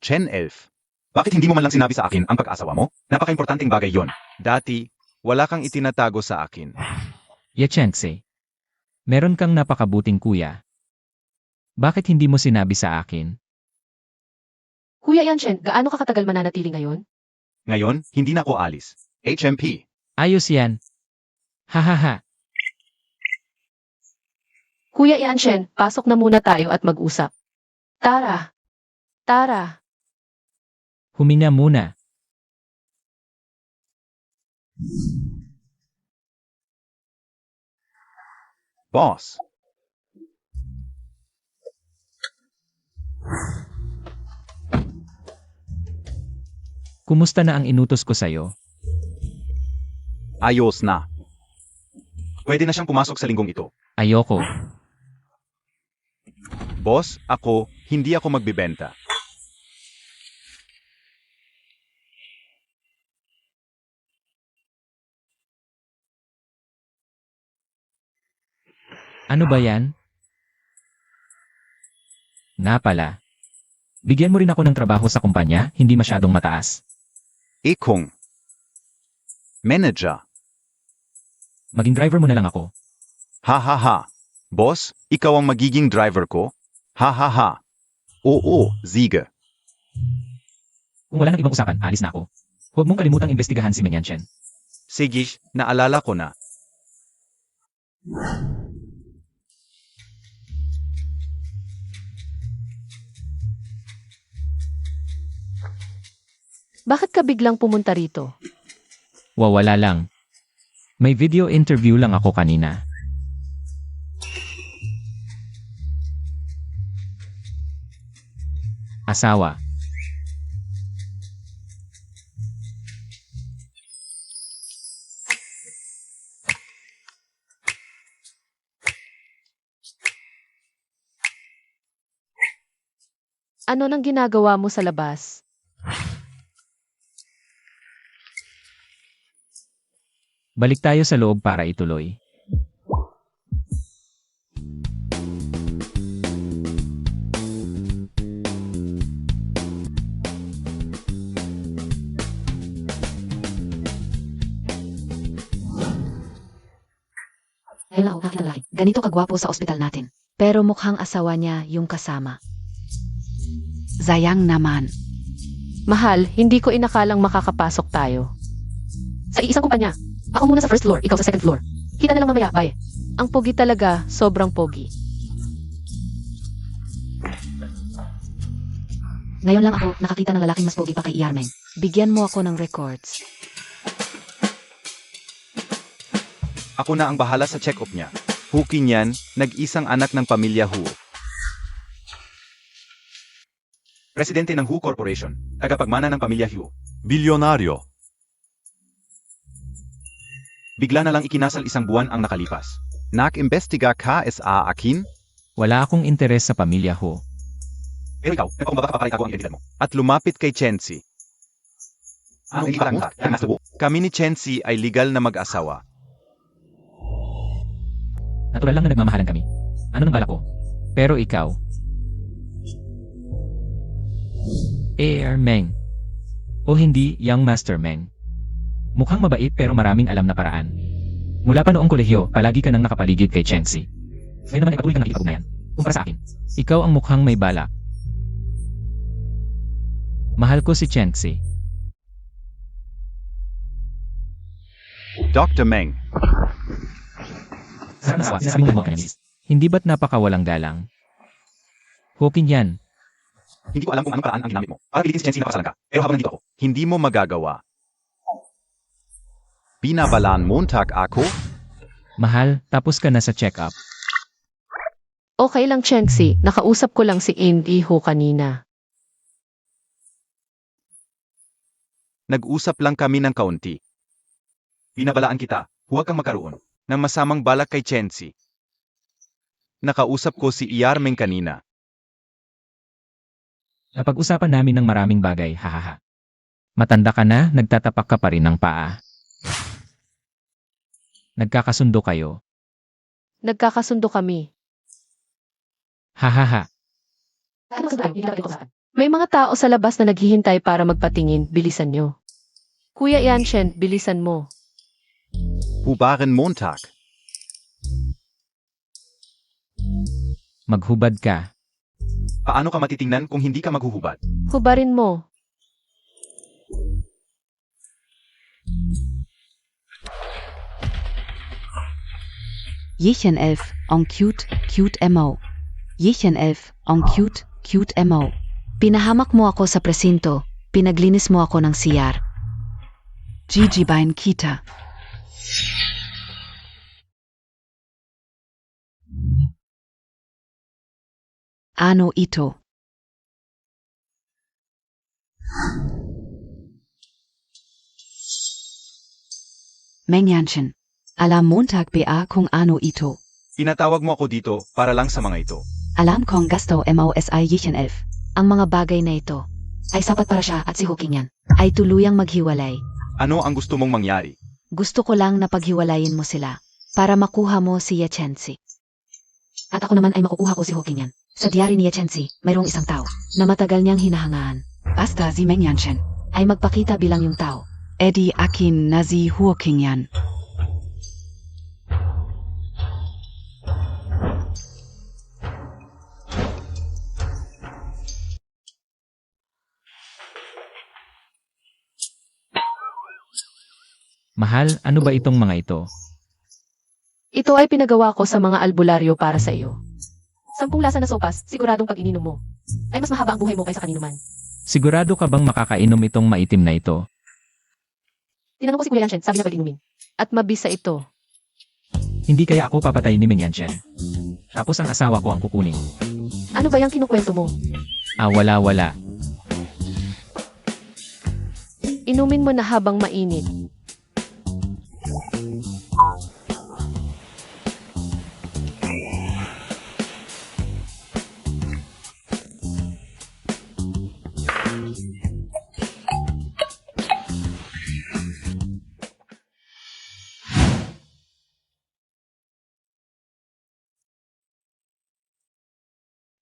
Chen 11. Bakit hindi mo man lang sinabi sa akin ang pag-asawa mo? Napaka-importanting bagay yon. Dati, wala kang itinatago sa akin. Ye Chenzi. Meron kang napakabuting kuya. Bakit hindi mo sinabi sa akin? Kuya Yanshen, gaano ka katagal mananatili ngayon? Ngayon, hindi na ako alis. HMP. Ayos yan. Hahaha. Kuya Yanshen, pasok na muna tayo at mag-usap. Tara. Tara. Huminga muna. Boss. Kumusta na ang inutos ko sa'yo? Ayos na. Pwede na siyang pumasok sa linggong ito. Ayoko. Boss, hindi ako magbibenta. Ano ba yan? Nga pala. Bigyan mo rin ako ng trabaho sa kumpanya, hindi masyadong mataas. Ikong. Manager. Maging driver mo na lang ako. Ha ha ha. Boss, ikaw ang magiging driver ko? Ha ha ha. Oo, Ziga. Kung wala nang ibang usapan, alis na ako. Huwag mong kalimutang imbestigahan si Meng Yanchen. Sige, naalala ko na. Bakit ka biglang pumunta rito? Wala lang. May video interview lang ako kanina. Asawa. Ano nang ginagawa mo sa labas? Balik tayo sa loob para ituloy. Ngayon lang ako nakita lalaki. Ganito kagwapo sa ospital natin. Pero mukhang asawa niya yung kasama. Sayang naman. Mahal, hindi ko inakalang makakapasok tayo. Sa isang kumpanya. Ako muna sa first floor, ikaw sa second floor. Kita na lang mamaya, bye. Ang pogi talaga, sobrang pogi. Ngayon lang ako nakakita ng lalaking mas pogi pa kay Yarmeng. Bigyan mo ako ng records. Ako na ang bahala sa check-up niya. Hukin yan, nag-isang anak ng pamilya Hu. Presidente ng Hu Corporation, tagapagmana ng pamilya Hu. Bilyonaryo. Bigla na lang ikinasal 1 buwan ang nakalipas. Nag-imbestiga ka sa akin? Wala akong interes sa pamilya Ho. Pero ikaw, nagpakumbaba ka papalit ako ang identidad mo. At lumapit kay Chenzi. Ano hindi parang Kami ni Chenzi ay legal na mag-asawa. Natural lang na nagmamahalan kami. Ano nang balak ko? Pero ikaw. Air Meng. O hindi, Young Master Meng. Mukhang mabait pero maraming alam na paraan. Mula pa noong kolehiyo, palagi ka nang nakapaligid kay Chenxi. Ngayon naman ay patuloy kang nakikipag-ugnayan. Kumpara sa akin. Ikaw ang mukhang may balak. Mahal ko si Chenxi. Dr. Meng, Sarap na awa, sinasabi mo kanya, miss. Hindi ba't napakawalang galang? Hawking yan. hindi ko alam kung anong paraan ang ginamit mo para pilitin si Chenxi na pakasalan ka. Pero habang nandito ako, hindi mo magagawa. Binabalaan Montag ako? Mahal, tapos ka na sa check-up. Okay lang, Chenxi. Nakausap ko lang si Andy Ho kanina. Nag-usap lang kami ng kaunti. Binabalaan kita, huwag kang magkaroon ng masamang balak kay Chenxi. Nakausap ko si Iyarmeng kanina. Napag-usapan namin ng maraming bagay, hahaha. Matanda ka na, nagtatapak ka pa rin ng paa. Nagkakasundo kayo. Nagkakasundo kami. Hahaha. May mga tao sa labas na naghihintay para magpatingin. Bilisan nyo. Kuya Yanshen, bilisan mo. Hubaren Montag. Maghubad ka. Paano ka matitingnan kung hindi ka maghuhubad? Hubarin mo. Jechen 11, en cute emo. Jechen 11, en cute emo. Pinahamak mo ako sa presinto. Pinaglinis mo ako ng CR. Gigi Bein Kita. Ano ito? Mengyanchen. Alam Montag ba kung ano ito? Tinatawag mo ako dito para lang sa mga ito. Alam kong gasto MOSI Jechen 11. Ang mga bagay na ito ay sapat para siya at si Hawking yan ay tuluyang maghiwalay. Ano ang gusto mong mangyari? Gusto ko lang na paghiwalayin mo sila para makuha mo si Yachensi. At ako naman ay makukuha ko si Hawking yan. Sa diary ni Yachensi, mayroong isang tao na matagal niyang hinahangaan Basta si Mengyanchen. ay magpakita bilang yung tao. Eddie Akin Nazi Hawking yan. Mahal, ano ba itong mga ito? Ito ay pinagawa ko sa mga albularyo para sa iyo. 10 lasa na sopas, siguradong pag ininom mo, ay mas mahaba ang buhay mo kaysa kanino man. Sigurado ka bang makakainom itong maitim na ito? Tinanong ko si Kuya Yanshen, sabi niya pwede inumin. At mabisa ito. Hindi kaya ako papatay ni Meng Yanchen. Tapos ang asawa ko ang kukunin. Ano ba yung kinukwento mo? Wala. Inumin mo na habang mainit.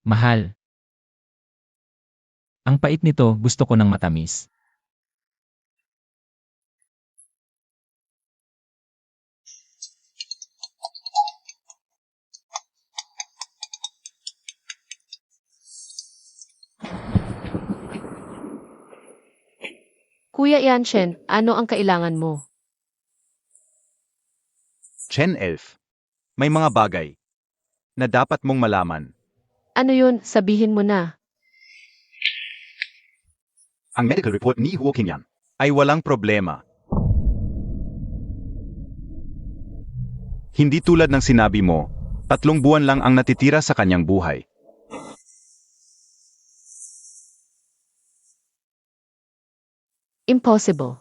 Mahal. Ang pait nito, gusto ko ng matamis. Kuya Yanshen, ano ang kailangan mo? Chen 11. May mga bagay na dapat mong malaman. Ano yun? Sabihin mo na. Ang medical report ni Huo Qingyan ay walang problema. Hindi tulad ng sinabi mo, 3 buwan lang ang natitira sa kanyang buhay. Impossible.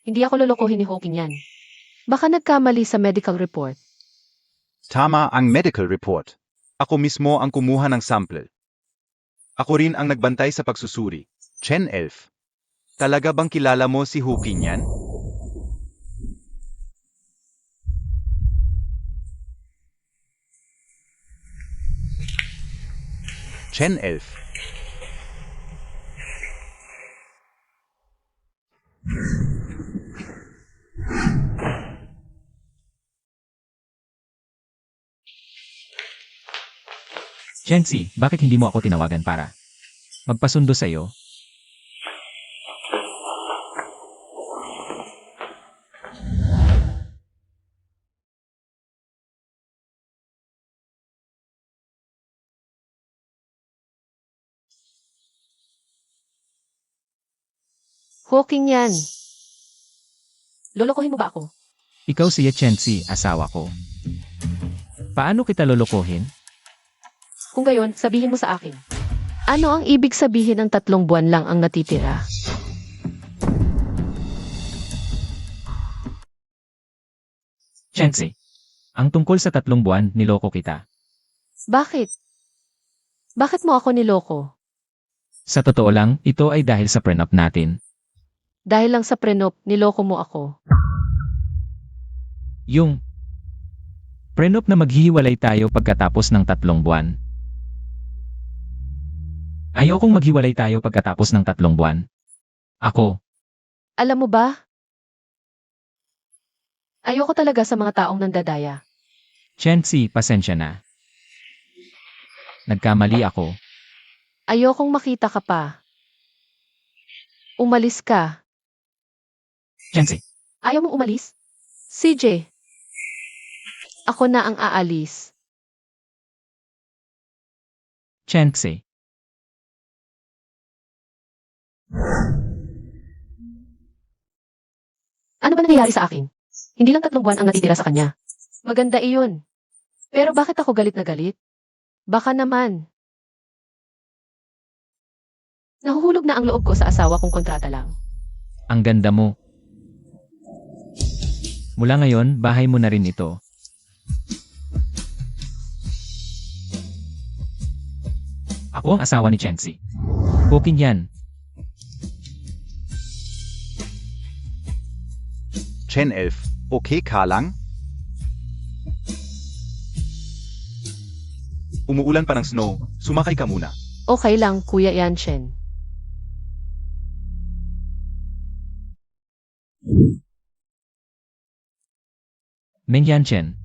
Hindi ako lolokohin ni Hawking yan. Baka nagkamali sa medical report. Tama ang medical report. Ako mismo ang kumuha ng sample. Ako rin ang nagbantay sa pagsusuri. Chen 11. Talaga bang kilala mo si Hu Qingyan? Chen 11. Chenzi, bakit hindi mo ako tinawagan para magpasundo sa'yo? Hawking yan. Lolokohin mo ba ako? Ikaw si Chenzi, asawa ko. Paano kita lolokohin? Kung gayon, sabihin mo sa akin. Ano ang ibig sabihin ng 3 buwan lang ang natitira? Chenzi, ang tungkol sa 3 buwan, niloko kita. Bakit? Bakit mo ako niloko? Sa totoo lang, ito ay dahil sa prenup natin. Dahil lang sa prenup, niloko mo ako. Yung prenup na maghihiwalay tayo pagkatapos ng 3 buwan. Ayokong maghiwalay tayo pagkatapos ng 3 buwan. Ako, Alam mo ba? Ayoko talaga sa mga taong nandadaya. Chenzi, pasensya na. Nagkamali ako. Ayokong makita ka pa. Umalis ka. Chenzi, Ayaw mong umalis? CJ. Ako na ang aalis. Chenzi. Ano ba nangyayari sa akin? Hindi lang 3 buwan ang natitira sa kanya. Maganda iyon. Pero bakit ako galit na galit? Baka naman. Nahuhulog na ang loob ko sa asawa kong kontrata lang. Ang ganda mo. Mula ngayon, bahay mo na rin ito. Ako ang asawa ni Chenzi. Booking yan. Chen 11, okay ka lang? Umuulan pa ng snow, sumakay ka muna. Okay lang, Kuya Yanshen. Meng Yanchen.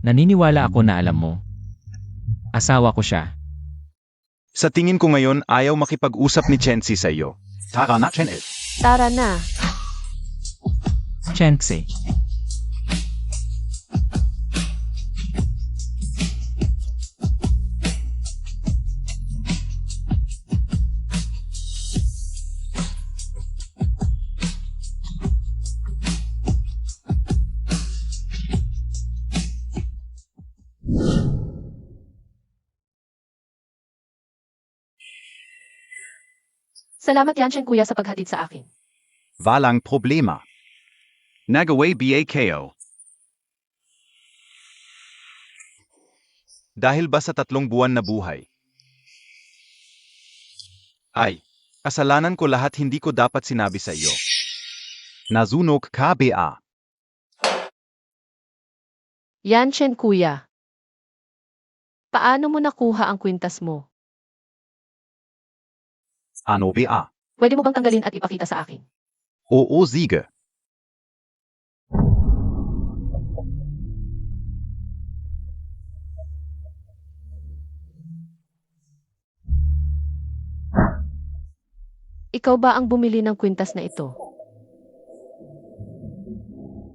Naniniwala ako na alam mo. Asawa ko siya. Sa tingin ko ngayon ayaw makipag-usap ni Chenzi sa iyo. Tara na, Chen 11. Tara na. Chenzi. Salamat Yanshen Kuya sa paghatid sa akin. Walang problema. Nagaway BAKO. Dahil ba sa 3 buwan na buhay? Ay, kasalanan ko lahat, hindi ko dapat sinabi sa iyo. Nazunog ka ba? Yanshen Kuya. Paano mo nakuha ang kwintas mo? Ano ba? Pwede mo bang tanggalin at ipakita sa akin? Oo, sige. Ikaw ba ang bumili ng kwintas na ito?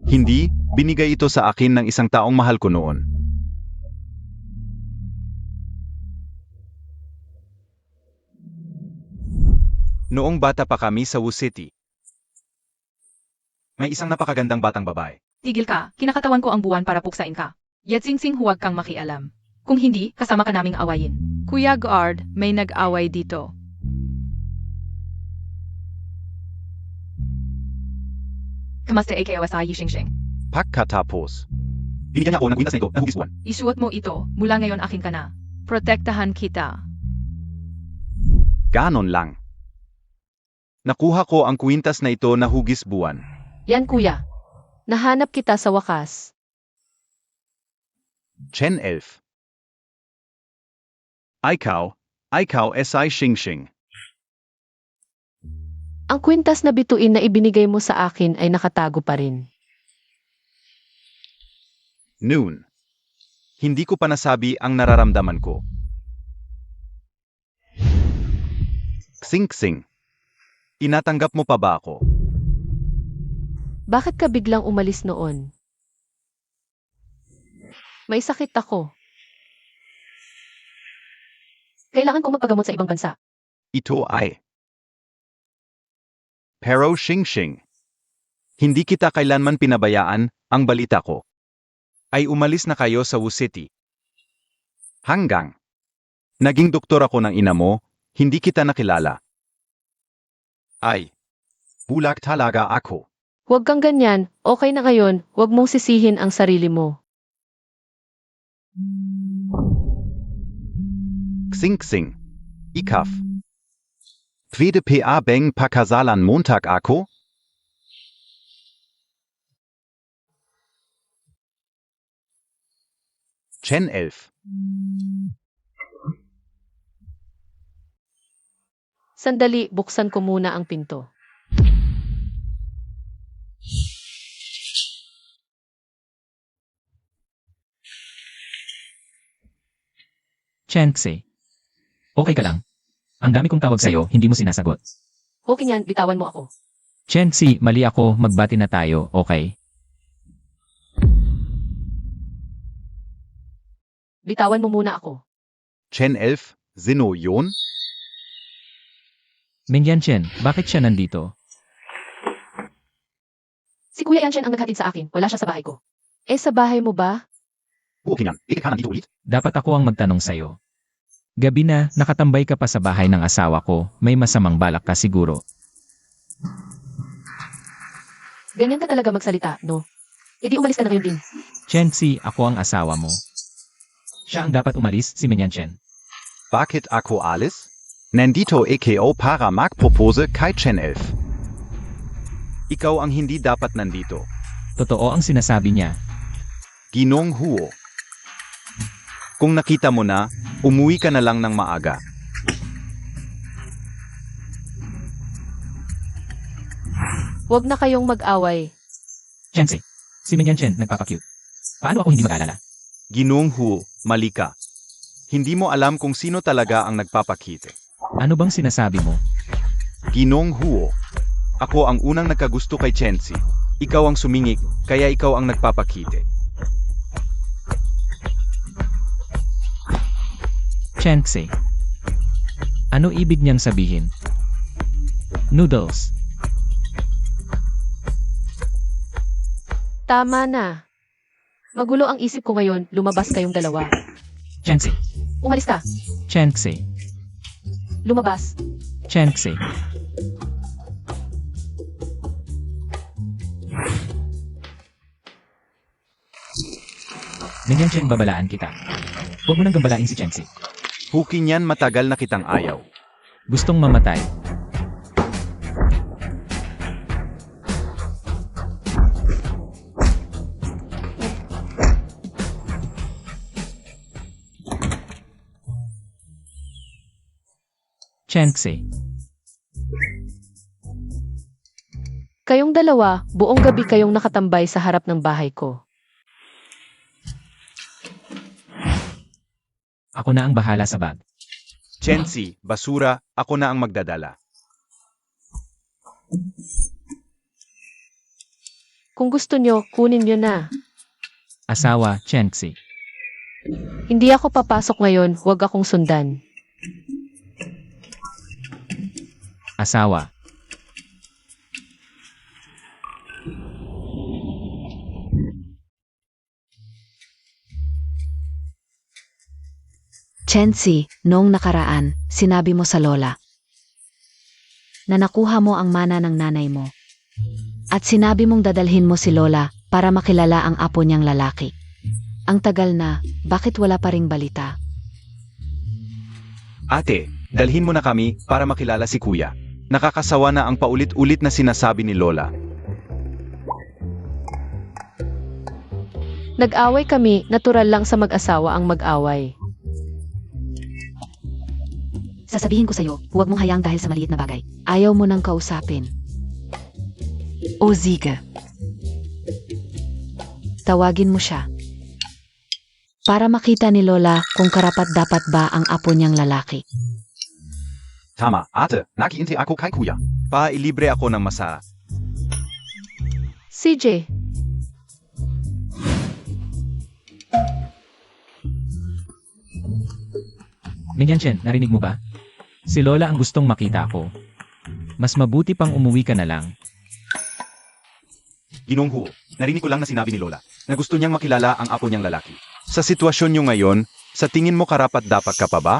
Hindi, binigay ito sa akin ng isang taong mahal ko noon. Noong bata pa kami sa Wu City. May isang napakagandang batang babae. Tigil ka, kinakatawan ko ang buwan para puksain ka. Yatsingsing huwag kang makialam. Kung hindi, kasama ka naming awayin. Kuya Guard, may nag-away dito. Kamusta AKO sa Yishingshing? Pagkatapos, binigyan niya ako ng kwintas na ito na hugis buwan. Isuot mo ito, mula ngayon akin ka na. Protektahan kita. Ganon lang. Nakuha ko ang kwintas na ito na hugis buwan. Yan Kuya. Nahanap kita sa wakas. Chen 11. Ikaw si Xingxing. Ang kwintas na bituin na ibinigay mo sa akin ay nakatago pa rin. Noon. Hindi ko pa nasabi ang nararamdaman ko. Xing-xing. Inatanggap mo pa ba ako? Bakit ka biglang umalis noon? May sakit ako. Kailangan kong magpagamot sa ibang bansa. Ito ay. Pero Xing-xing. Hindi kita kailanman pinabayaan, ang balita ko. Ay umalis na kayo sa Wu City. Hanggang. Naging doktor ako ng ina mo, hindi kita nakilala. Ay. Bulak talaga ako. Huwag kang ganyan, okay na ngayon, huwag mong sisihin ang sarili mo. Xing-xing. Ikaf. Pwede pa bang pakasalan Montag ako? Chen 11. Sandali, buksan ko muna ang pinto. Chenxi. Okay ka lang? Ang dami kong tawag sa'yo, hindi mo sinasagot. Okay yan, bitawan mo ako. Chenxi, mali ako, magbati na tayo, okay? Bitawan mo muna ako. Chen 11. Sino yun? Mingyan Chen, bakit siya nandito? Si Kuya Yanshen ang naghatid sa akin, wala siya sa bahay ko. Eh sa bahay mo ba? Okay nga, ka nandito ulit? Dapat ako ang magtanong sa'yo. Gabi na, nakatambay ka pa sa bahay ng asawa ko, may masamang balak ka siguro. Ganyan ka talaga magsalita, no? E di umalis ka na ngayon din. Chenxi, ako ang asawa mo. Siya ang dapat umalis, si Mingyan Chen. Bakit ako alis? Nandito ako para magpropose kay Chen 11. Ikaw ang hindi dapat nandito. Totoo ang sinasabi niya. Ginong Huo. Kung nakita mo na, umuwi ka na lang ng maaga. Huwag na kayong mag-away. Chenxi, si Mingyan Chen nagpapakyut. Paano ako hindi mag-alala? Ginong Huo, mali ka. Hindi mo alam kung sino talaga ang nagpapakite. Ano bang sinasabi mo? Ginong Huo. Ako ang unang nagkagusto kay Chenxi. Ikaw ang sumingik, kaya ikaw ang nagpapakite. Chenxi. Ano ibig niyang sabihin? Noodles. Tama na. Magulo ang isip ko ngayon, lumabas kayong dalawa. Chenxi. Umalis ka. Chenxi. Lumabas. Chenxi. Mingyan Chen, babalaan kita. Huwag mo nang gambalain si Chenxi. Huki niyan matagal na kitang ayaw. Gustong mamatay. Chenxi. Kayong dalawa, buong gabi kayong nakatambay sa harap ng bahay ko. Ako na ang bahala sa bag. Chenxi, basura, ako na ang magdadala. Kung gusto nyo, kunin nyo na. Asawa, Chenxi. Hindi ako papasok ngayon, huwag akong sundan. Asawa. Chenxi, noong nakaraan, sinabi mo sa lola na nakuha mo ang mana ng nanay mo. At sinabi mong dadalhin mo si lola para makilala ang apo niyang lalaki. Ang tagal na, bakit wala pa ring balita? Ate, dalhin mo na kami para makilala si Kuya. Nakakasawa na ang paulit-ulit na sinasabi ni Lola. Nag-away kami, natural lang sa mag-asawa ang mag-away. Sasabihin ko sa'yo, huwag mong hayang dahil sa maliit na bagay. Ayaw mo nang kausapin. O Ziga. Tawagin mo siya. Para makita ni Lola kung karapat-dapat ba ang apo niyang lalaki. Tama, ate, nakiinte ako kay kuya. Pailibre ako ng masa. CJ, Mingyan, narinig mo ba? Si Lola ang gustong makita ko. Mas mabuti pang umuwi ka na lang. Ginong Huo, narinig ko lang na sinabi ni Lola na gusto niyang makilala ang apo niyang lalaki. Sa sitwasyon niyo ngayon, sa tingin mo karapat-dapat ka pa ba?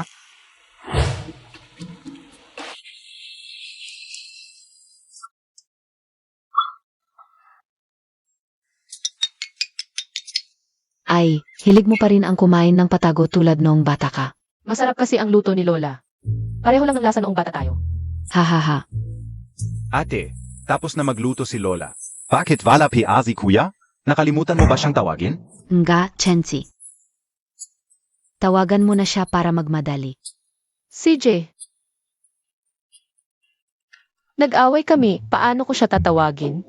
Ay, hilig mo pa rin ang kumain ng patago tulad noong bata ka. masarap kasi ang luto ni Lola. Pareho lang ang lasa noong bata tayo. Hahaha. Ate, tapos na magluto si Lola. Bakit wala pa si kuya? Nakalimutan mo ba siyang tawagin? Nga, Chensi. Tawagan mo na siya para magmadali. CJ, nag-away kami. Paano ko siya tatawagin?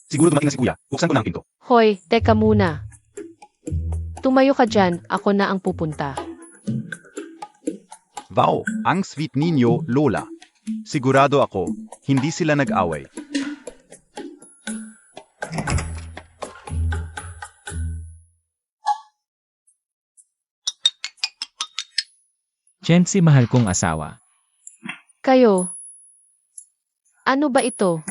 Siguro dumating na si kuya. Buksan ko na ang pinto. Hoy, teka muna. Tumayo ka dyan, ako na ang pupunta. Wow, ang sweet ninyo, Lola. Sigurado ako, hindi sila nag-away. Chensi, mahal kong asawa. Kayo, ano ba ito?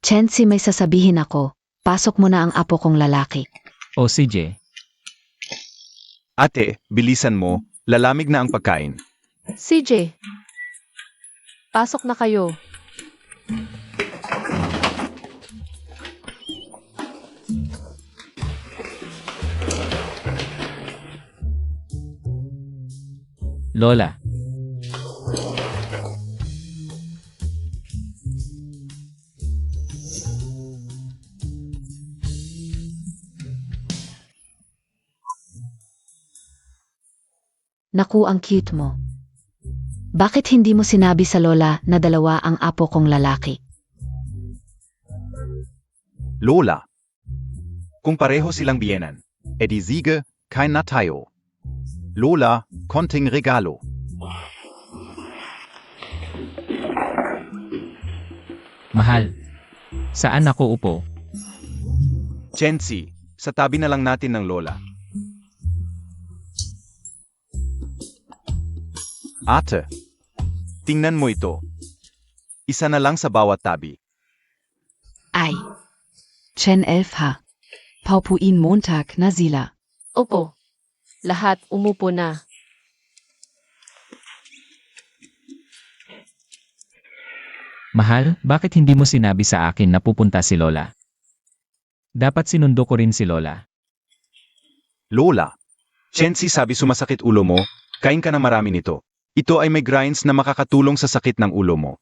Chensi, may sasabihin ako. Pasok mo na ang apo kong lalaki. O CJ, Ate, bilisan mo, lalamig na ang pagkain. CJ, pasok na kayo. Lola. Naku, ang cute mo. Bakit hindi mo sinabi sa Lola na dalawa ang apo kong lalaki? Lola, kung pareho silang biyenan, edi sige, kain na tayo. Lola, konting regalo. Mahal. Saan ako upo? Chensi, sa tabi na lang natin ng Lola. Ate, tingnan mo ito. Isa na lang sa bawat tabi. Ei. Chen 11 ha. Paupuin Montag na sila. Opo, lahat umupo na. Mahal, bakit hindi mo sinabi sa akin na pupunta si Lola? Dapat sinundo ko rin si Lola. Lola, Chensi sabi sumasakit ulo mo, kain ka na marami nito. Ito ay may grinds na makakatulong sa sakit ng ulo mo.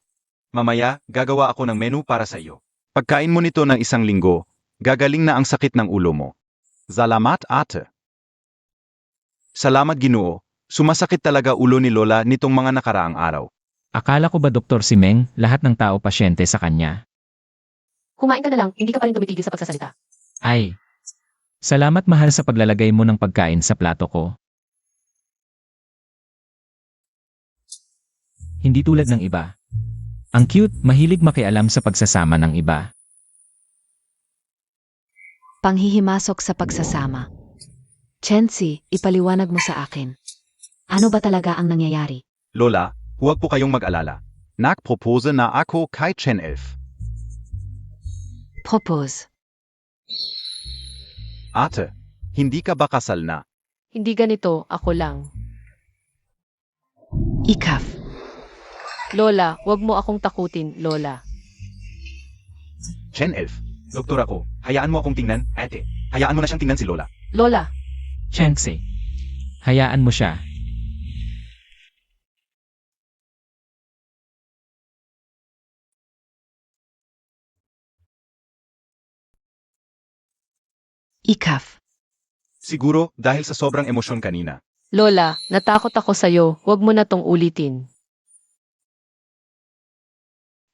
Mamaya, gagawa ako ng menu para sa iyo. Pagkain mo nito ng 1 linggo, gagaling na ang sakit ng ulo mo. Salamat, ate. Salamat, Ginoo. Sumasakit talaga ulo ni Lola nitong mga nakaraang araw. Akala ko ba Dr. Simeng, lahat ng tao pasyente sa kanya? Kumain ka na lang, hindi ka pa rin tumitigil sa pagsasalita. Ay. Salamat mahal sa paglalagay mo ng pagkain sa plato ko. Hindi tulad ng iba. Ang cute, mahilig makialam sa pagsasama ng iba. Panghihimasok sa pagsasama. Chensi, ipaliwanag mo sa akin. Ano ba talaga ang nangyayari? Lola, huwag po kayong mag-alala. Nagpropose na ako kay Chen 11. Propose. Ate, hindi ka ba kasal na? Hindi ganito, ako lang. Ikaf. Lola, wag mo akong takutin, Lola. Chen 11. Doktor ako, hayaan mo akong tingnan, ate. Hayaan mo na siyang tingnan si Lola. Lola, Chensi. Hayaan mo siya. Ikaf. Siguro, dahil sa sobrang emosyon kanina. Lola, natakot ako sa'yo, wag mo na tong ulitin.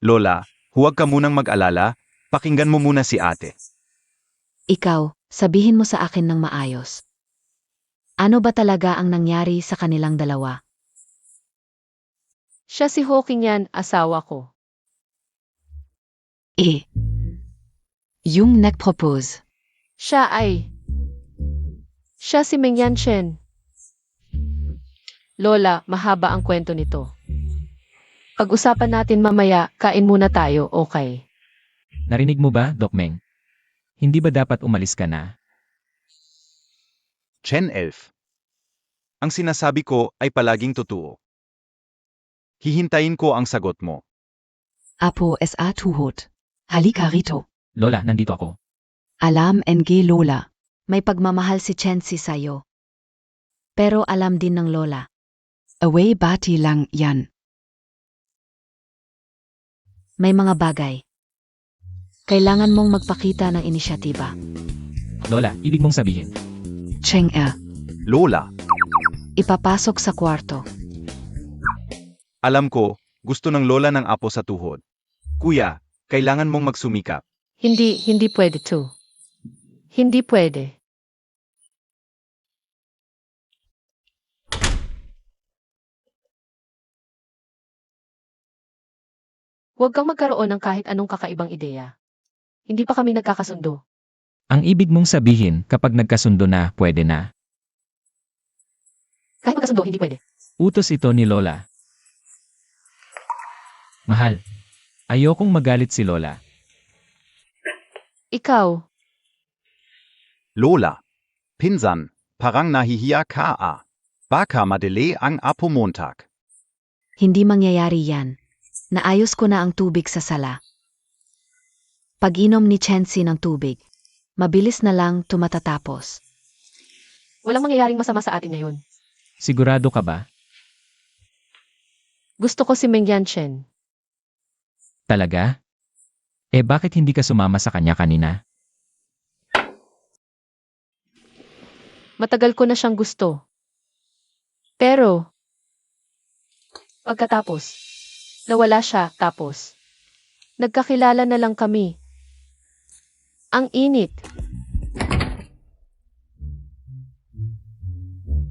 Lola, huwag ka munang mag-alala, pakinggan mo muna si ate. Ikaw, sabihin mo sa akin ng maayos. Ano ba talaga ang nangyari sa kanilang dalawa? Siya si Hawking yan, asawa ko. Jung nagpropose. Siya si Mengyan Chen. Lola, mahaba ang kwento nito. Pag-usapan natin mamaya, kain muna tayo, okay? Narinig mo ba, Doc Meng? Hindi ba dapat umalis ka na? Chen 11. Ang sinasabi ko ay palaging totoo. Hihintayin ko ang sagot mo. Apo sa tuhot. Halika rito. Lola, nandito ako. Alarm NG Lola. May pagmamahal si Chensi sa'yo. Pero alam din ng lola. Away bati lang yan. May mga bagay. Kailangan mong magpakita ng inisyatiba. Lola, ibig mong sabihin. Cheng Lola, Ipapasok sa kwarto. alam ko, gusto ng lola ng apo sa tuhod. Kuya, kailangan mong magsumikap. Hindi pwede to. Hindi pwede. Huwag kang magkaroon ng kahit anong kakaibang ideya. Hindi pa kami nagkakasundo. Ang ibig mong sabihin, kapag nagkasundo na, pwede na. Kahit magkasundo, hindi pwede. Utos ito ni Lola. Mahal, ayokong magalit si Lola. Ikaw, Lola, pinsan, parang nahihiya ka Baka madali ang apo Montag. Hindi mangyayari yan. Naayos ko na ang tubig sa sala. Pag-inom ni Chensi ng tubig, mabilis na lang tumatatapos. walang mangyayaring masama sa atin ngayon. Sigurado ka ba? Gusto ko si Mengyan Chen. Talaga? Bakit hindi ka sumama sa kanya kanina? Matagal ko na siyang gusto. Pero, pagkatapos, nawala siya tapos. Nagkakilala na lang kami. Ang init.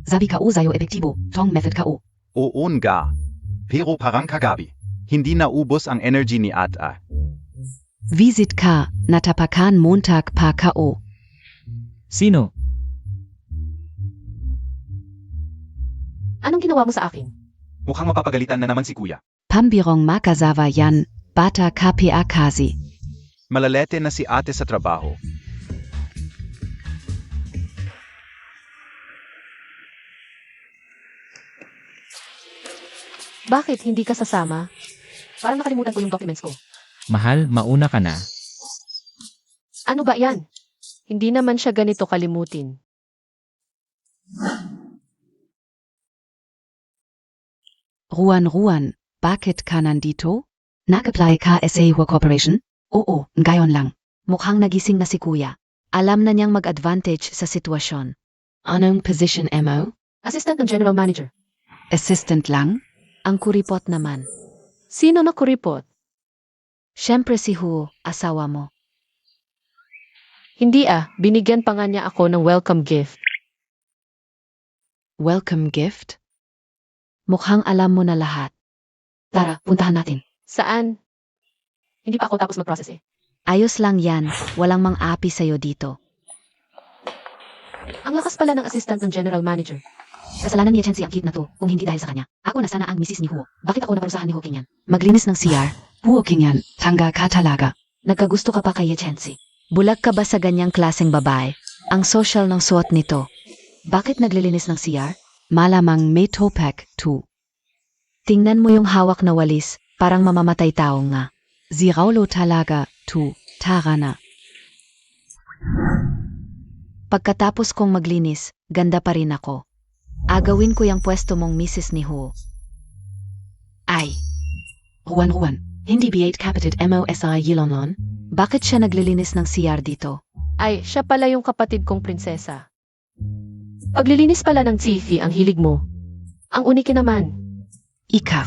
Sabi ko sa'yo epektibo. Tong method ko. Oo nga. Pero parang kagabi. Hindi naubos ang energy ni Ata. Visit ka, natapakan Montag pa ko. Sino? Anong ginawa mo sa akin? Mukhang mapapagalitan na naman si Kuya. Pambirong makazawa yan, bata KPA kasi. Malalete na si ate sa trabaho. Bakit hindi ka sasama? Parang nakalimutan ko yung documents ko. Mahal, mauna ka na. Ano ba yan? Hindi naman siya ganito kalimutin. Ruan, bakit ka nandito? Nag-apply ka sa Hua Corporation? Oo, ngayon lang. Mukhang nagising na si kuya. Alam na niyang mag-advantage sa sitwasyon. Anong position mo? Assistant ng General Manager. Assistant lang? Ang kuripot naman. Sino na kuripot? Siyempre si Huo, asawa mo. Hindi binigyan pa nga niya ako ng welcome gift. Welcome gift? Mukhang alam mo na lahat. Tara, puntahan natin. Saan? Hindi pa ako tapos mag-process eh. Ayos lang yan, walang mang-api sa'yo dito. Ang lakas pala ng assistant ng General Manager. Kasalanan ni Chensi ang kid na to, kung hindi dahil sa kanya. Ako na sana ang misis ni Huo. Bakit ako naparusahan ni Hawking yan? Maglinis ng CR. Hawking yan, tangga ka talaga. Nagkagusto ka pa kay Chensi. Bulag ka ba sa ganyang klaseng babae? Ang social ng suot nito. Bakit naglilinis ng CR? Malamang may topak, tu. Tingnan mo yung hawak na walis, parang mamamatay tao nga. Si Raulo talaga, tu, tara na. Pagkatapos kong maglinis, ganda pa rin ako. Agawin ko yung pwesto mong misis ni Huo. Ay. Ruan, hindi B8 kapatid MOSI Yilonon? Bakit siya naglilinis ng CR dito? Ay, siya pala yung kapatid kong prinsesa. Paglilinis pala ng TV ang hilig mo. Ang uniki naman. Ikaf.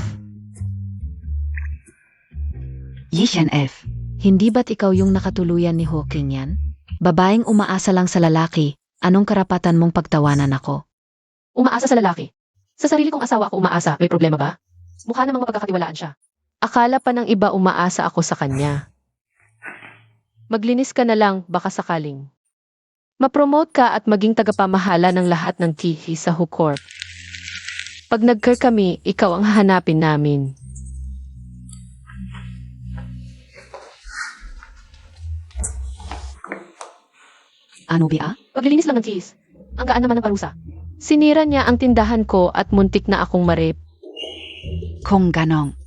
Yichen F. Hindi ba't ikaw yung nakatuluyan ni Hawking yan? Babaeng umaasa lang sa lalaki, anong karapatan mong pagtawanan ako? Umaasa sa lalaki. Sa sarili kong asawa ako umaasa, may problema ba? Mukha namang mapagkakatiwalaan siya. Akala pa ng iba umaasa ako sa kanya. Maglinis ka na lang, baka sakaling. Ma-promote ka at maging tagapamahala ng lahat ng tihi sa Hucorp. Pag nag-car kami, ikaw ang hahanapin namin. Ano ba? Paglilinis lang ng cheese. Ang gaan naman ng parusa. Sinira niya ang tindahan ko at muntik na akong marip. Kung ganong.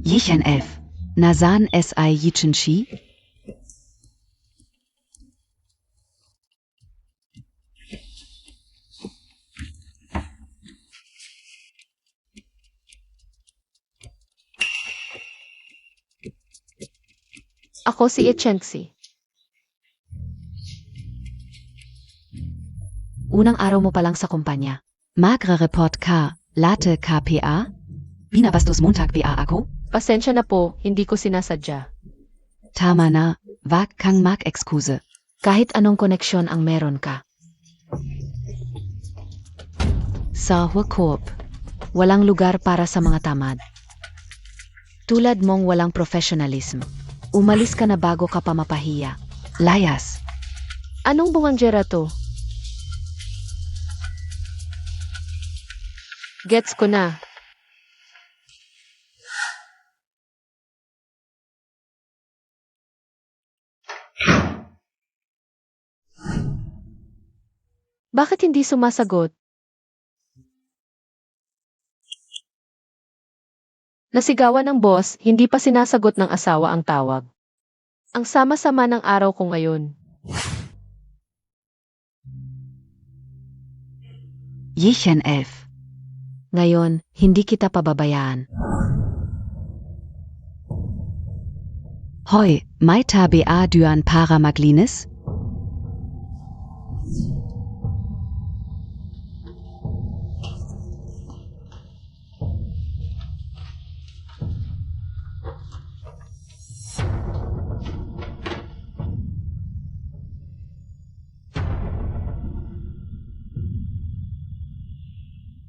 Yichen F. Nazan S.I. Yichenshi. Ako si Echenxi. Unang araw mo pa lang sa kumpanya. Magre-report ka, late KPA? Binabastos Montag BA ako? Pasensya na po, hindi ko sinasadya. Tama na, wag kang mag-excuse. Kahit anong koneksyon ang meron ka. Sa Hucorp, walang lugar para sa mga tamad. Tulad mong walang professionalism. Umalis ka na bago ka pa mapahiya. Layas. Anong buwangjera to? Gets ko na. Bakit hindi sumasagot? Nasigawan ng boss, hindi pa sinasagot ng asawa ang tawag. Ang sama-sama ng araw ko ngayon. Yichen F. Ngayon, hindi kita pababayaan. Hoi, may BA duan para maglinis?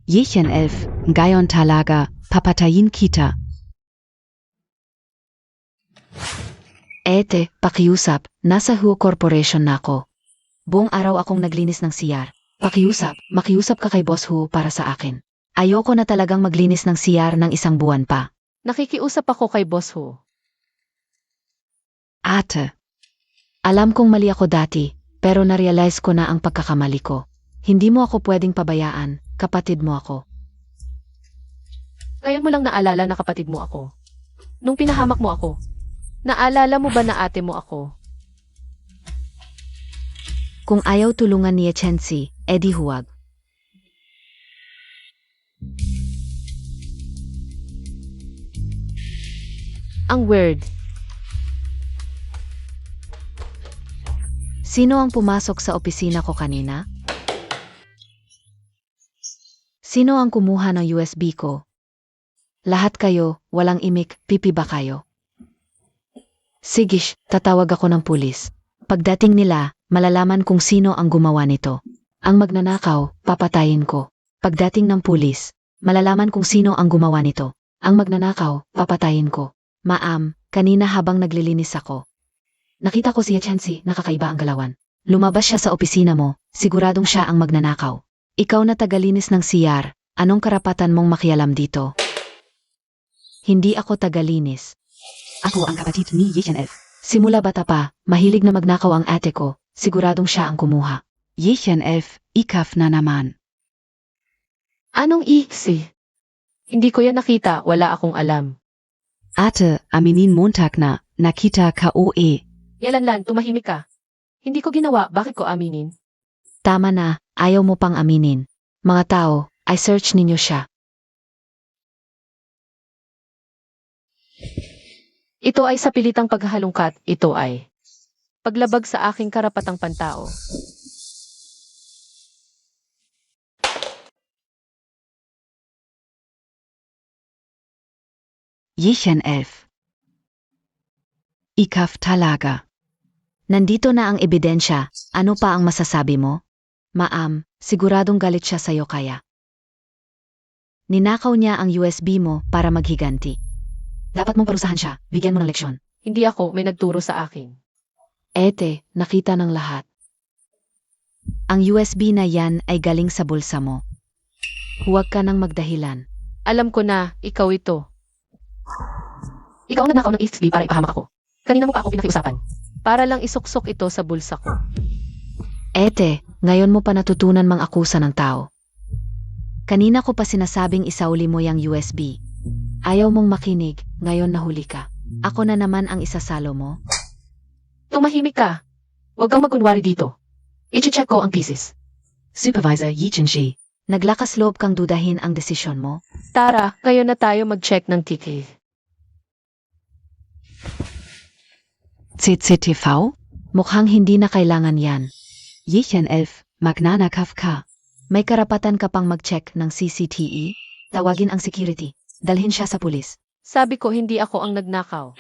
Yichen Elf, Gayon Talaga, Papatayin Kita. Ete, pakiusap, nasa Huo Corporation na ako. Buong araw akong naglinis ng CR. Pakiusap, makiusap ka kay Boss Huo para sa akin. Ayoko na talagang maglinis ng CR ng isang buwan pa. Nakikiusap ako kay Boss Ho. Ate, Alam kong mali ako dati, pero narealize ko na ang pagkakamali ko. Hindi mo ako pwedeng pabayaan, kapatid mo ako. Ngayon mo lang naalala na kapatid mo ako. Nung pinahamak mo ako, naalala mo ba na ate mo ako? Kung ayaw tulungan ni Echenxi, edi huwag. Ang weird. Sino ang pumasok sa opisina ko kanina? Sino ang kumuha ng USB ko? Lahat kayo, walang imik, pipi ba kayo? Sigish, tatawag ako ng pulis. Pagdating nila, malalaman kung sino ang gumawa nito. Ang magnanakaw, papatayin ko. Pagdating ng pulis, malalaman kung sino ang gumawa nito. Ang magnanakaw, papatayin ko. Maam, kanina habang naglilinis ako. Nakita ko si Echenxi, nakakaiba ang galawan. Lumabas siya sa opisina mo, siguradong siya ang magnanakaw. Ikaw na tagalinis ng CR, anong karapatan mong makialam dito? Hindi ako tagalinis. ako ang kapatid ni Yichen F. Simula bata pa, mahilig na magnakaw ang ate ko, siguradong siya ang kumuha. Yichen F. Ikaf na naman. Anong iksi? Hindi ko yan nakita, wala akong alam. Ate, aminin Montag na, nakita ka OE. Yalanlan, tumahimik ka. Hindi ko ginawa, bakit ko aminin? Tama na, ayaw mo pang aminin. Mga tao, I search ninyo siya. Ito ay sa pilitang paghahalungkat, ito ay paglabag sa aking karapatang pantao. Yichen 11. Ikaf talaga. Nandito na ang ebidensya, ano pa ang masasabi mo? Ma'am, siguradong galit siya sa'yo kaya. Ninakaw niya ang USB mo para maghiganti. Dapat mong parusahan siya, bigyan mo ng leksyon. Hindi ako, may nagturo sa akin. Ete, nakita ng lahat. Ang USB na yan ay galing sa bulsa mo. Huwag ka nang magdahilan. Alam ko na, ikaw ito. Ikaw ang nanakaw ng USB para ipahamak ako. Kanina mo pa ako pinakiusapan. Para lang isuksok ito sa bulsa ko. Ete, ngayon mo pa natutunan mang-akusa ng tao. Kanina ko pa sinasabing isauli mo yung USB. Ayaw mong makinig, ngayon nahuli ka. Ako na naman ang isasalo mo. Tumahimik ka. Huwag kang magkunwari dito. I-check ko ang pieces. Supervisor Yichen Shi. Naglakas loob kang dudahin ang desisyon mo. Tara, ngayon na tayo mag-check ng ticket. CCTV? Mukhang hindi na kailangan yan. Yichen 11. Magnanakaw ka. May karapatan ka pang mag-check ng CCTV? Tawagin ang security. Dalhin siya sa pulis. Sabi ko hindi ako ang nagnakaw.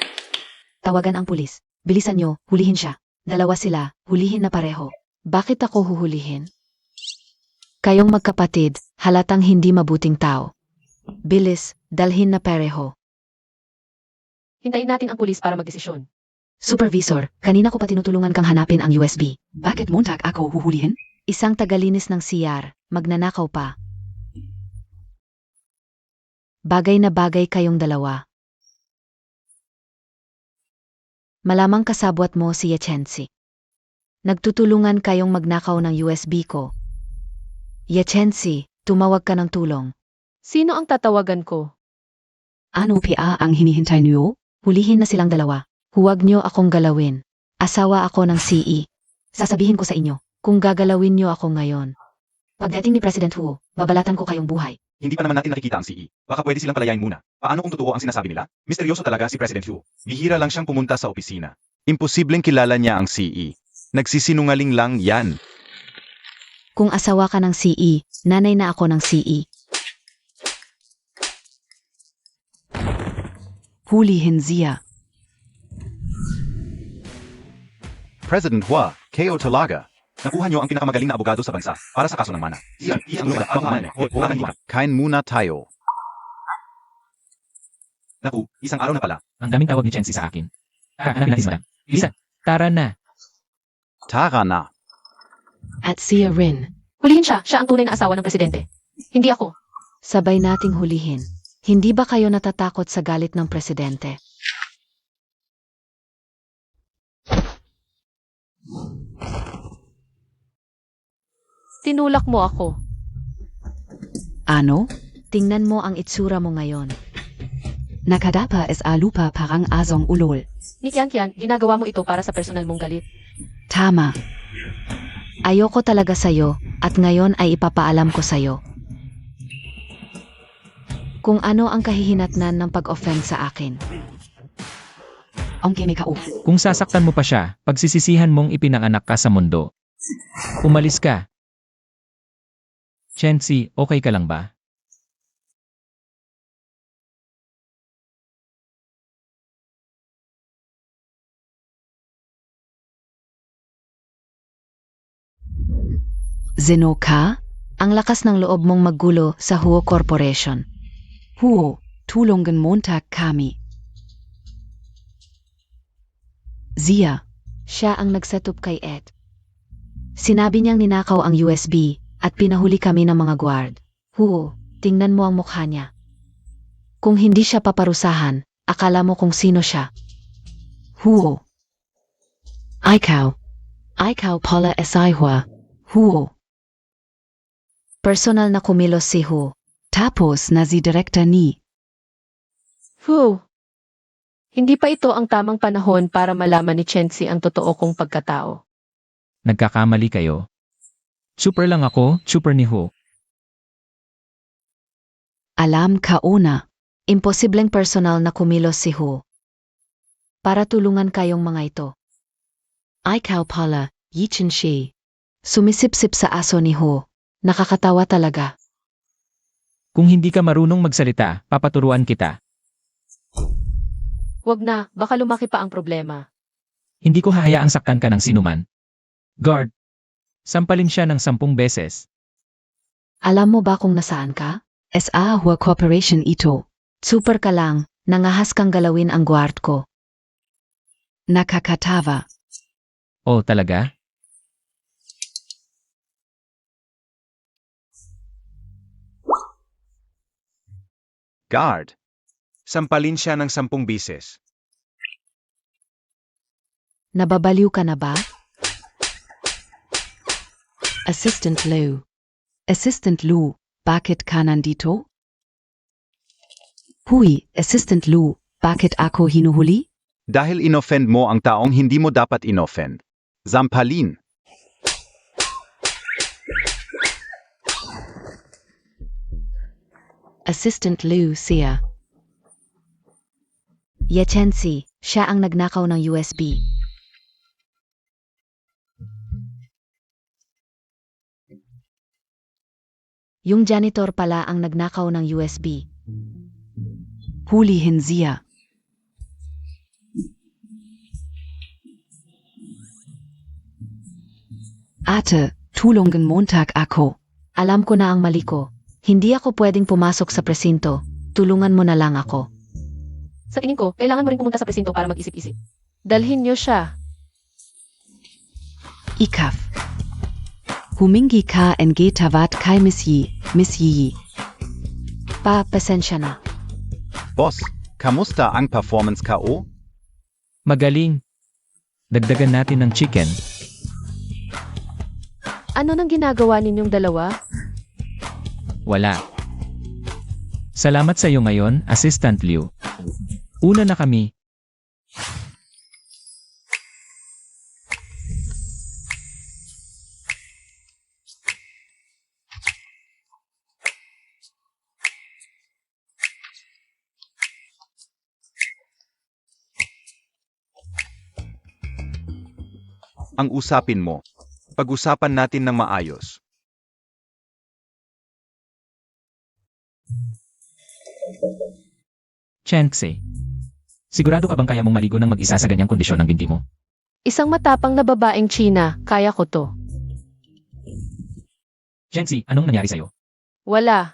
Tawagan ang pulis. Bilisan nyo, hulihin siya. Dalawa sila, hulihin na pareho. Bakit ako huhulihin? Kayong magkapatid, halatang hindi mabuting tao. Bilis, dalhin na pareho. Hintayin natin ang pulis para magdesisyon. Supervisor, kanina ko pa tinutulungan kang hanapin ang USB. Bakit montag ako huhulihin? Isang tagalinis ng CR, magnanakaw pa. Bagay na bagay kayong dalawa. Malamang kasabwat mo si Yachensi. Nagtutulungan kayong magnakaw ng USB ko. Yachensi, tumawag ka ng tulong. Sino ang tatawagan ko? Ano pa ang hinihintay niyo? Hulihin na silang dalawa. Huwag nyo akong galawin. Asawa ako ng CE. Sasabihin ko sa inyo, kung gagalawin nyo ako ngayon. Pagdating ni President Hu, babalatan ko kayong buhay. Hindi pa naman natin nakikita ang CE. Baka pwede silang palayain muna. Paano kung totoo ang sinasabi nila? Misteryoso talaga si President Hu. Bihira lang siyang pumunta sa opisina. Imposibleng kilala niya ang CE. Nagsisinungaling lang yan. Kung asawa ka ng CE, nanay na ako ng CE. Hulihin siya. President Hua, KO talaga. Nakuha niyo ang pinakamagaling na abogado sa bansa para sa kaso ng mana. Kain muna tayo. Naku, isang araw na pala. Ang daming tawag ni Chensi sa akin. Hanapin natin si Madam. Lisa, tara na. Tara na. At siya rin. Hulihin siya, siya ang tunay na asawa ng presidente. Hindi ako. Sabay nating hulihin. Hindi ba kayo natatakot sa galit ng presidente? Tinulak mo ako. Ano? Tingnan mo ang itsura mo ngayon. Nakadapa es alupa parang asong ulol. Ni Kian, ginagawa mo ito para sa personal mong galit. Tama. Ayoko talaga sa'yo, at ngayon ay ipapaalam ko sa'yo. Kung ano ang kahihinatnan ng pag-offend sa akin. Ang kimikao. Kung sasaktan mo pa siya, pagsisisihan mong ipinanganak ka sa mundo. Umalis ka. Chensi, okay ka lang ba? Zeno ka? Ang lakas ng loob mong maggulo sa Huo Corporation. Huo, tulungan montag kami. Zia, Siya ang nagsetup kay Ed. Sinabi niyang ninakaw ang USB at pinahuli kami ng mga guard. Huo, tingnan mo ang mukha niya. Kung hindi siya paparusahan, akala mo kung sino siya. Huo. Ikaw pala esayhwa. Huo. Personal na kumilos si Huo. Tapos na si Director ni. Phew. Hindi pa ito ang tamang panahon para malaman ni Chensi ang totoo kong pagkatao. Nagkakamali kayo. Super lang ako, super ni Ho. Alam ka una. Imposibleng personal na kumilos si Huo. Para tulungan kayong mga ito. Ikaw pala, Yichin Shi. Sumisipsip sa aso ni Ho. Nakakatawa talaga. Kung hindi ka marunong magsalita, papaturuan kita. Wag na, baka lumaki pa ang problema. Hindi ko hahayaang saktan ka ng sinuman. Guard. Sampalin siya ng 10 beses. Alam mo ba kung nasaan ka? SA Hua Corporation ito. Super ka lang, nangahas kang galawin ang guard ko. Nakakatawa. Oh, talaga? Guard. Sampalin siya ng 10 bises. Nababaliw ka na ba? Assistant Lou. Assistant Lou, bakit ka nandito? Huy, Assistant Lou, bakit ako hinuhuli? Dahil inoffend mo ang taong hindi mo dapat inoffend. Zampalin. Assistant Lou siya. Yechensi, siya ang nagnakaw ng USB. Yung janitor pala ang nagnakaw ng USB. Hulihin siya. Ate, tulungan Montag ako. Alam ko na ang mali ko. Hindi ako pwedeng pumasok sa presinto. Tulungan mo na lang ako. Sa tingin ko, kailangan mo rin pumunta sa presinto para mag-isip-isip. Dalhin niyo siya. Ikaf. Humingi ka en getavat kay misyi. Pasensya na. Boss, kamusta ang performance KO? Magaling. Dagdagan natin ng chicken. Ano nang ginagawa ninyong dalawa? Wala. Salamat sa iyo ngayon, Assistant Liu. Una na kami. Ang usapin mo. Pag-usapan natin ng maayos. Chenxi. Sigurado ka bang kaya mong maligo ng mag-isa sa ganyang kondisyon ng binti mo? Isang matapang na babaeng China, kaya ko to. Chenxi, anong nangyari sa'yo? Wala.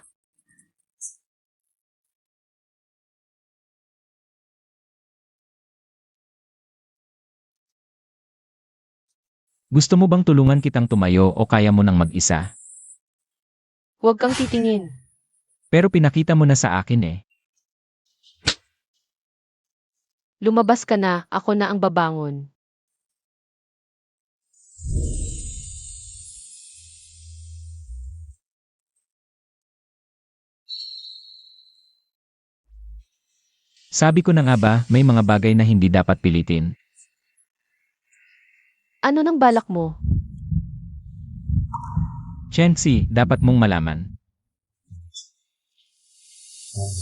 Gusto mo bang tulungan kitang tumayo o kaya mo nang mag-isa? Huwag kang titingin. Pero pinakita mo na sa akin eh. Lumabas ka na, ako na ang babangon. Sabi ko na nga ba, may mga bagay na hindi dapat pilitin. Ano nang balak mo? Chenxi, dapat mong malaman.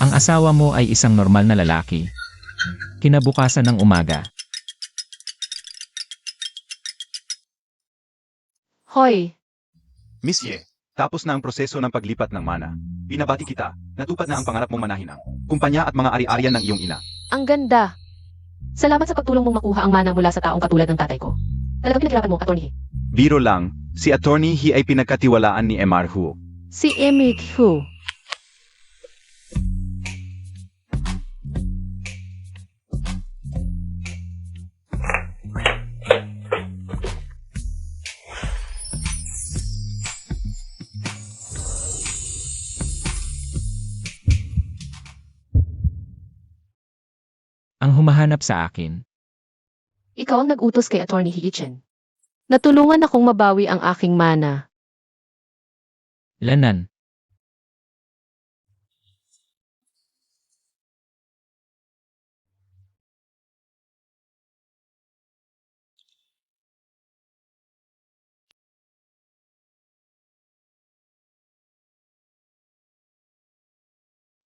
Ang asawa mo ay isang normal na lalaki. Kinabukasan ng umaga, Hoy, Monsieur, tapos na ang proseso ng paglipat ng mana. Binabati kita, natupad na ang pangarap mong manahin ang kumpanya at mga ari-arian ng iyong ina. ang ganda. Salamat sa pagtulong mong makuha ang mana mula sa taong katulad ng tatay ko. Talagang pinaghirapan mo, Atty. Biro lang, si Attorney He ay pinagkatiwalaan ni MR Hu. Si Emig Hu. ang humahanap sa akin. Ikaw ang nag-utos kay Atty. Hiichen. Natulungan akong mabawi ang aking mana. Lanan.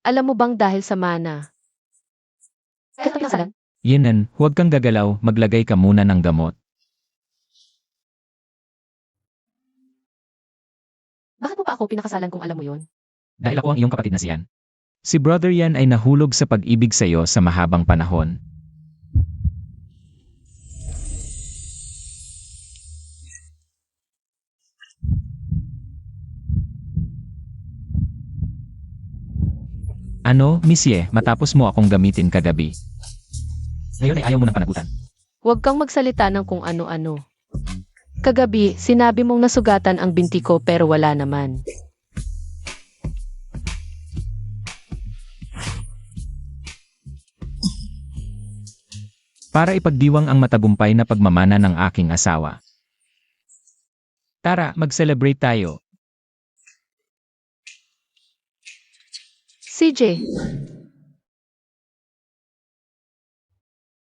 Alam mo bang dahil sa mana? Kahit ang pinakasalan, Yenan, huwag kang gagalaw, maglagay ka muna ng gamot. ako pinakasalan kung alam mo yon? Dahil ako ang iyong kapatid na si Yan. Si brother Yan ay nahulog sa pag-ibig sa iyo sa mahabang panahon. Ano, Monsieur, matapos mo akong gamitin kagabi. Ngayon ay ayaw mo ng panagutan. Huwag kang magsalita ng kung ano-ano. Kagabi, sinabi mong nasugatan ang binti ko pero wala naman. Para ipagdiwang ang matagumpay na pagmamana ng aking asawa. Tara, mag-celebrate tayo. CJ,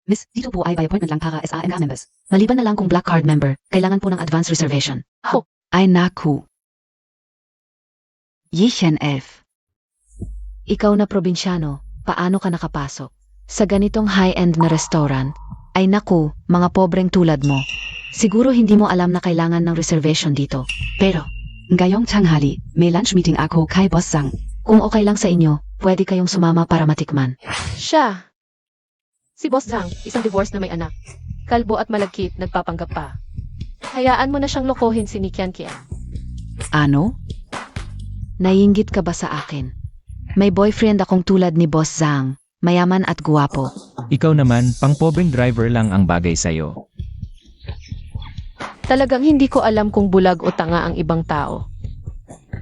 Miss, dito po ay by appointment lang para SAMK members. Maliban na lang kung black card member, kailangan po ng advance reservation. Ay naku. Yichen F. Ikaw na probinsyano, paano ka nakapasok? Sa ganitong high-end na restaurant, ay naku, mga pobreng tulad mo. Siguro hindi mo alam na kailangan ng reservation dito. Pero, Ngayong tanghali, may lunch meeting ako kay Boss Zhang. kung okay lang sa inyo, pwede kayong sumama para matikman. siya. Si Boss Zhang, isang divorce na may anak. Kalbo at malagkit, nagpapanggap pa. Hayaan mo na siyang lokohin si Ni Kian Kian. Ano? Naiinggit ka ba sa akin? May boyfriend akong tulad ni Boss Zhang, mayaman at guwapo. Ikaw naman, pang-pobreng driver lang ang bagay sa'yo. Talagang hindi ko alam kung bulag o tanga ang ibang tao.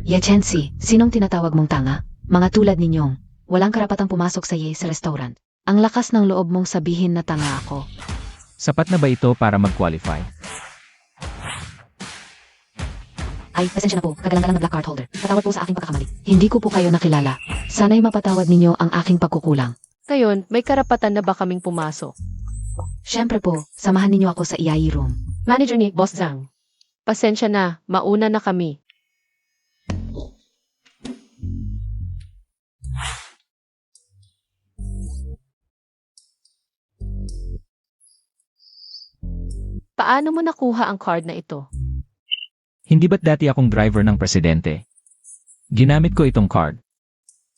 Yachensi, sinong tinatawag mong tanga? Mga tulad ninyong, walang karapatang pumasok sa sa restaurant. Ang lakas ng loob mong sabihin na tanga ako. Sapat na ba ito para mag-qualify? Ay, pasensya na po, kagalang-galang na black card holder. Patawad po sa aking pagkakamali. Hindi ko po kayo nakilala. Sana'y mapatawad ninyo ang aking pagkukulang. Ngayon, may karapatan na ba kaming pumasok? Siyempre po, samahan ninyo ako sa EIE room. Manager ni Boss Zhang. Pasensya na, mauna na kami. Paano mo nakuha ang card na ito? Hindi ba't dati akong driver ng presidente? Ginamit ko itong card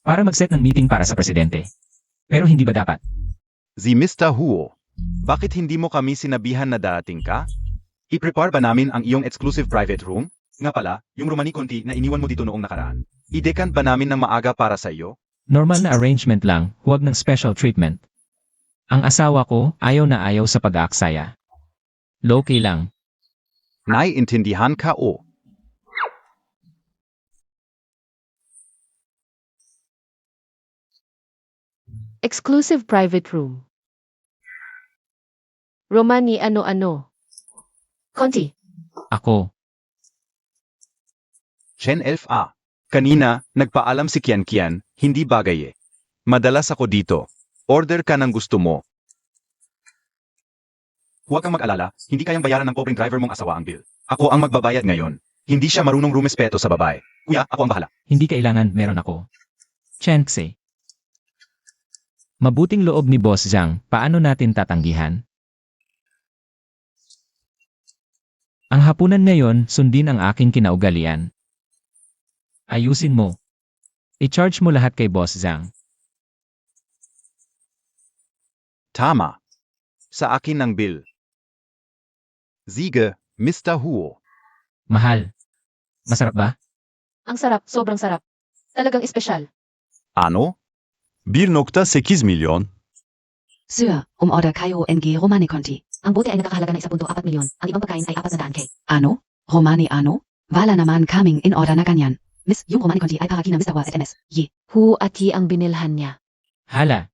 para mag-set ng meeting para sa presidente. Pero hindi ba dapat? Si Mr. Huo, bakit hindi mo kami sinabihan na darating ka? I-prepare ba namin ang iyong exclusive private room? Nga pala, yung Romani Conti na iniwan mo dito noong nakaraan. I-decant ba namin ng maaga para sa iyo? Normal na arrangement lang, huwag ng special treatment. Ang asawa ko ayaw na ayaw sa pag-aaksaya. Low-key lang. Naiintindihan ka o? Exclusive private room. Romani ano-ano. Conti, Ako. Chen Elf A. Kanina, nagpaalam si Kian Kian, hindi bagay eh. Madalas ako dito. Order ka ng gusto mo. Huwag kang mag-alala, hindi kayang bayaran ng pobreng driver mong asawa ang bill. Ako ang magbabayad ngayon. Hindi siya marunong rumespeto sa babae. Kuya, ako ang bahala. Hindi kailangan, meron ako. Chance. Mabuting loob ni Boss Zhang, paano natin tatanggihan? Ang hapunan ngayon, sundin ang aking kinaugalian. Ayusin mo. I-charge mo lahat kay Boss Zhang. Tama. Sa akin ang bill. Sige, Mr. Huo. Mahal. Masarap ba? ang sarap, sobrang sarap. Talagang espesyal. Ano? 1.8 milyon? Sir, order kayo NG Romani Conti. Ang bote ay nagkakahalaga ng 1.4 milyon. Ang ibang pagkain ay 400K. Ano? Romani ano? Wala naman kaming in order na ganyan. Miss, yung Romani Conti ay para kina Mr. Wa at MS. Hu at Yi ang binilhan niya. Hala.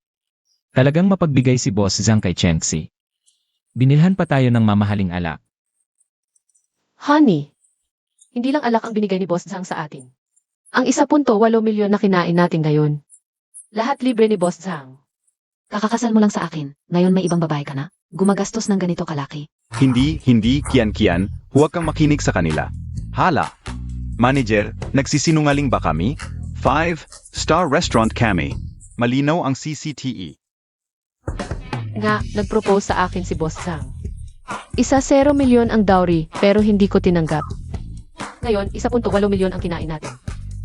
Talagang mapagbigay si Boss Zhang kay Chengxi. Binilhan pa tayo ng mamahaling alak. Honey, hindi lang alak ang binigay ni Boss Zhang sa atin. Ang 1.8 milyon na kinain natin ngayon. Lahat libre ni Boss Zhang. Kakakasal mo lang sa akin. Ngayon may ibang babae ka na. Gumagastos ng ganito kalaki. Hindi, Kian Kian, huwag kang makinig sa kanila. Hala. Manager, nagsisinungaling ba kami? 5-star restaurant kami. Malinaw ang CCTE. Nga, nag-propose sa akin si Boss Zhang. 1 milyon ang dowry, pero hindi ko tinanggap. Ngayon, 1.8 milyon ang kinain natin.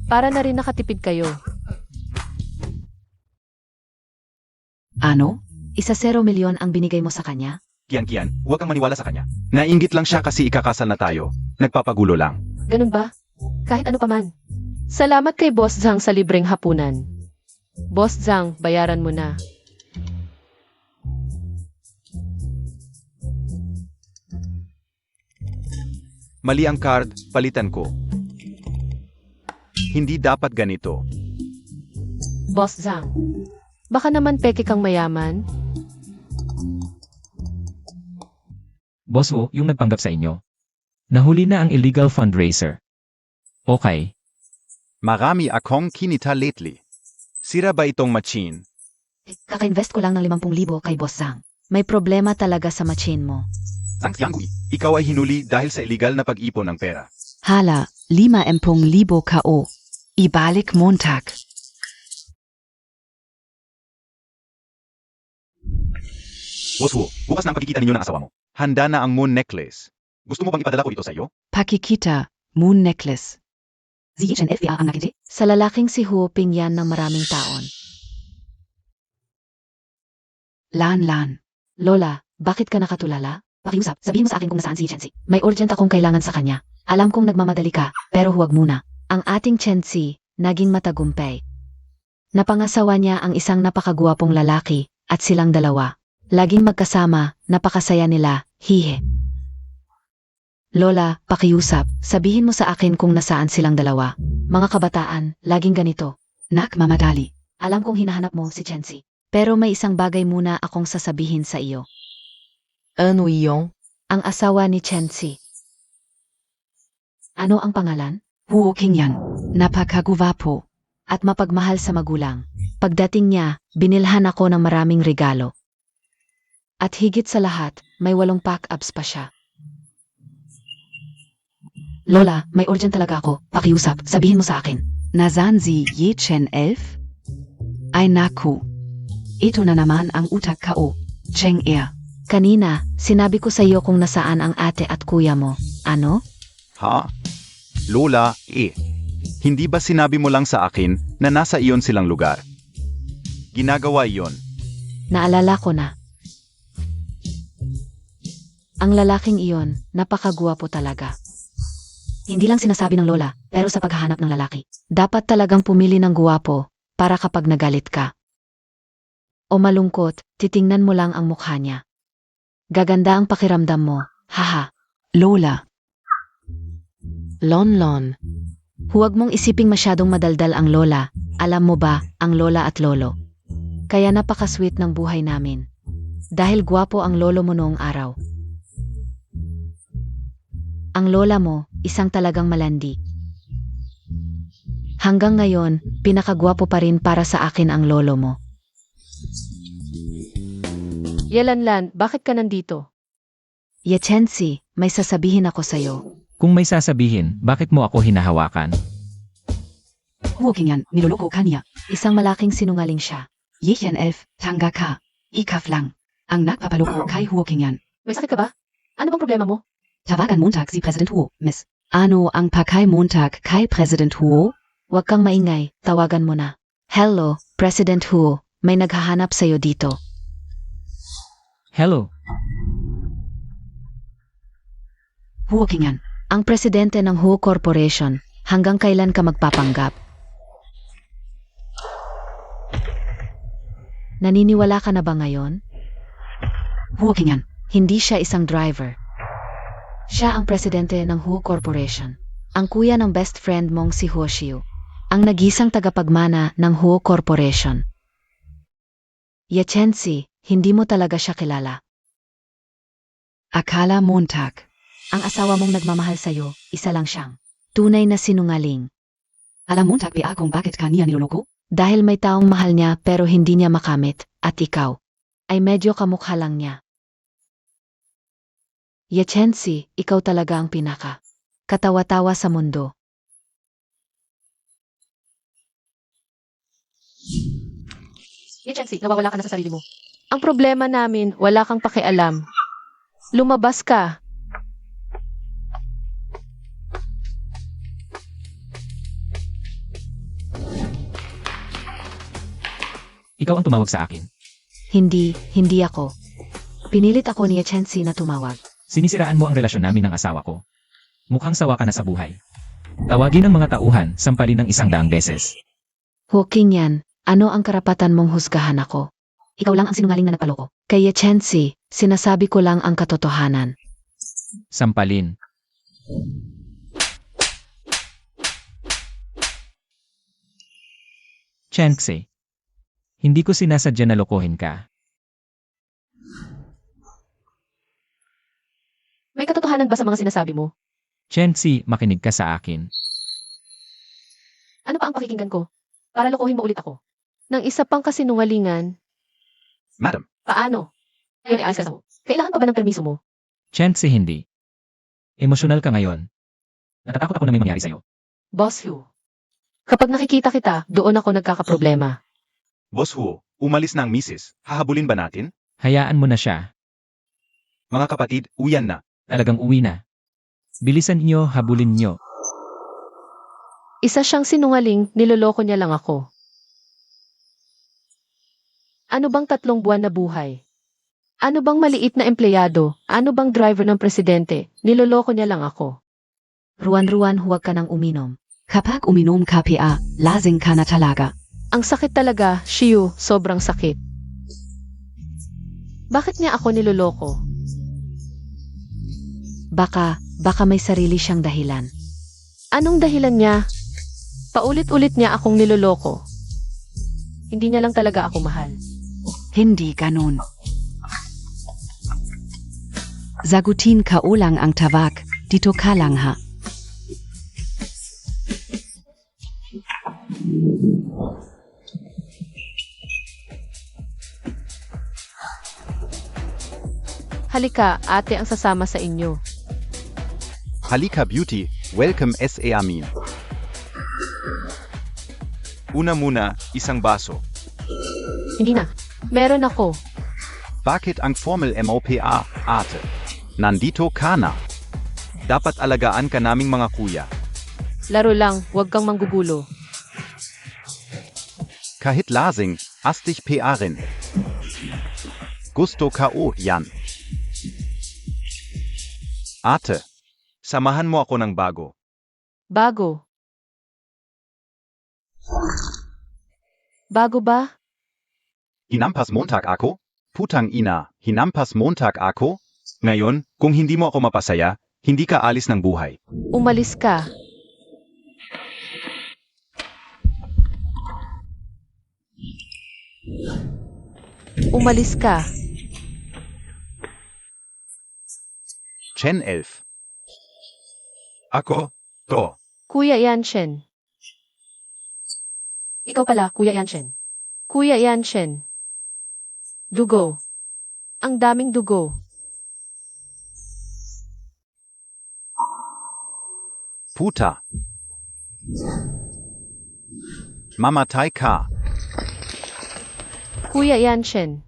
Para na rin nakatipid kayo. Ano? 1 milyon ang binigay mo sa kanya? Kian, huwag kang maniwala sa kanya. Nainggit lang siya kasi ikakasal na tayo. Nagpapagulo lang. Ganun ba? Kahit ano pa man. Salamat kay Boss Zhang sa libreng hapunan. Boss Zhang, bayaran mo na. Mali ang card, palitan ko. Hindi dapat ganito. Boss Zhang, baka naman peke kang mayaman? Boss Wu, yung nagpanggap sa inyo. Nahuli na ang illegal fundraiser. Okay. Marami akong kinita lately. Sira ba itong machine? Kaka-invest ko lang ng 50,000 kay Boss Zhang. May problema talaga sa machine mo. Sang Xiangui, ikaw ay hinuli dahil sa illegal na pag-ipon ng pera. Hala, 50,000 KO. Ibalik Montag. Boss Wu, bukas na ang pagkikita ninyo ng asawa mo. Handa na ang moon necklace. Gusto mo bang ipadala ko ito sa iyo? Pakikita, Moon Necklace. Ziyichen FBA ang nakiti? Sa lalaking si Huo Ping yan ng maraming taon. Lan. Lola, bakit ka nakatulala? Pakiusap, sabihin mo sa akin kung nasaan si Chensi. May urgent akong kailangan sa kanya. Alam kong nagmamadali ka, pero huwag muna. Ang ating Chensi, naging matagumpay. Napangasawa niya ang isang napakagwapong lalaki, at silang dalawa. Laging magkasama, napakasaya nila, hihe. Lola, pakiusap, sabihin mo sa akin kung nasaan silang dalawa. Mga kabataan, laging ganito. Nak mamadali. Alam kong hinahanap mo si Chensi. Pero may isang bagay muna akong sasabihin sa iyo. Ano iyong? Ang asawa ni Chensi. Ano ang pangalan? Huo Qingyan. Napakaguwapo. At mapagmahal sa magulang. Pagdating niya, binilhan ako ng maraming regalo. At higit sa lahat, may 8 pack-ups pa siya. Lola, may urgent talaga ako. Pakiusap, sabihin mo sa akin. Nasaan si Yechen 11? Ay naku. Ito na naman ang utak KO. Cheng Er. Kanina, sinabi ko sa iyo kung nasaan ang ate at kuya mo. Ano? Ha? Lola, hindi ba sinabi mo lang sa akin na nasa iyon silang lugar? Ginagawa iyon. Naalala ko na. Ang lalaking iyon, napakagwapo talaga. Hindi lang sinasabi ng lola, pero sa paghahanap ng lalaki, dapat talagang pumili ng guwapo para kapag nagalit ka o malungkot, titingnan mo lang ang mukha niya. Gaganda ang pakiramdam mo, haha. Lola. Lon. Huwag mong isiping masyadong madaldal ang lola, alam mo ba, ang lola at lolo. Kaya napakasweet ng buhay namin. Dahil guwapo ang lolo mo noong araw. Ang lola mo, isang talagang malandi. Hanggang ngayon, pinakagwapo pa rin para sa akin ang lolo mo. Yelanlan, bakit ka nandito? Yechensi, may sasabihin ako sa'yo. Kung may sasabihin, bakit mo ako hinahawakan? Huo Qingyan, niloloko ka niya. Isang malaking sinungaling siya. Yechen 11, tangga ka. Ikaf lang. Ang nagpapaloko kay Huo Qingyan. May sakit ka ba? Ano bang problema mo? Tawagan Montag si President Huo, Miss. Ano ang pakay Montag kay President Huo? Huwag kang maingay, tawagan mo na. Hello, President Huo, may naghahanap sa'yo dito. Hello. Huo Qingyan. Ang presidente ng Huo Corporation, hanggang kailan ka magpapanggap? Naniniwala ka na ba ngayon? Huo Qingyan. Hindi siya isang driver. Siya ang presidente ng Huo Corporation. Ang kuya ng best friend mong si Huo Xiu. Ang nagisang tagapagmana ng Huo Corporation. Yechensi, hindi mo talaga siya kilala. Akala Montag. Ang asawa mong nagmamahal sa'yo, isa lang siyang tunay na sinungaling. Alam Montag ba kung bakit ka niya niloloko? Dahil may taong mahal niya pero hindi niya makamit, at ikaw ay medyo kamukha lang niya. Yechensi, ikaw talaga ang pinaka katawa-tawa sa mundo. Yechensi, nawawala ka na sa sarili mo. Ang problema namin, wala kang pakialam. Lumabas ka. Ikaw ang tumawag sa akin. Hindi ako. Pinilit ako ni Chensi na tumawag. Sinisiraan mo ang relasyon namin ng asawa ko. Mukhang sawa ka na sa buhay. Tawagin ang mga tauhan, sampalin ng 100 beses. Huking yan, ano ang karapatan mong husgahan ako? Ikaw lang ang sinungaling na nagpaloko. Kay Chensi, sinasabi ko lang ang katotohanan. Sampalin. Chense, hindi ko sinasadya na lokohin ka. May katotohanan ba sa mga sinasabi mo? Chense, makinig ka sa akin. Ano pa ang pakikinggan ko? Para lokohin mo ulit ako. Nang isa pang kasinungalingan, Madam, paano? Ngayon ay ayos ka sa mo. Kailangan pa ba ng permiso mo? Chense, hindi. Emosyonal ka ngayon. Natatakot ako na may mangyari sa'yo. Boss Hu. Kapag nakikita kita, doon ako nagkakaproblema. Boss Huo, umalis na ang misis. Hahabulin ba natin? Hayaan mo na siya. Mga kapatid, uyan na. Talagang uwi na. Bilisan niyo, habulin niyo. Isa siyang sinungaling, niloloko niya lang ako. Ano bang 3 buwan na buhay? Ano bang maliit na empleyado? Ano bang driver ng presidente? Niloloko niya lang ako. Ruan-ruan, huwag ka nang uminom. Kapag uminom ka PA, lasing ka na talaga. Ang sakit talaga, Shiyu, sobrang sakit. Bakit niya ako niloloko? Baka may sarili siyang dahilan. Anong dahilan niya? Paulit-ulit niya akong niloloko. Hindi niya lang talaga ako mahal. Hindi ganun. Sagutin ka ulang ang tawag, dito ka lang ha. Halika, ate ang sasama sa inyo. Halika Beauty, welcome SA Amin. Una muna, isang baso. Hindi na. Meron ako. Bakit ang formal MOPA, ate? Nandito ka na. Dapat alagaan ka naming mga kuya. Laro lang, huwag kang manggugulo. Kahit lasing, astig PA rin. Gusto ka o yan. Ate, samahan mo ako ng bago. Bago. Bago ba? Hinampas Montag ako? Putang ina, hinampas Montag ako? Ngayon, kung hindi mo ako mapasaya, hindi ka alis ng buhay. Umalis ka. Umalis ka. Chen 11. Ako, to. Kuya Yanshen. Ikaw pala, Kuya Yanshen. Kuya Yanshen. Dugo. Ang daming dugo. Puta. Mamatay ka. Kuya Yanshen.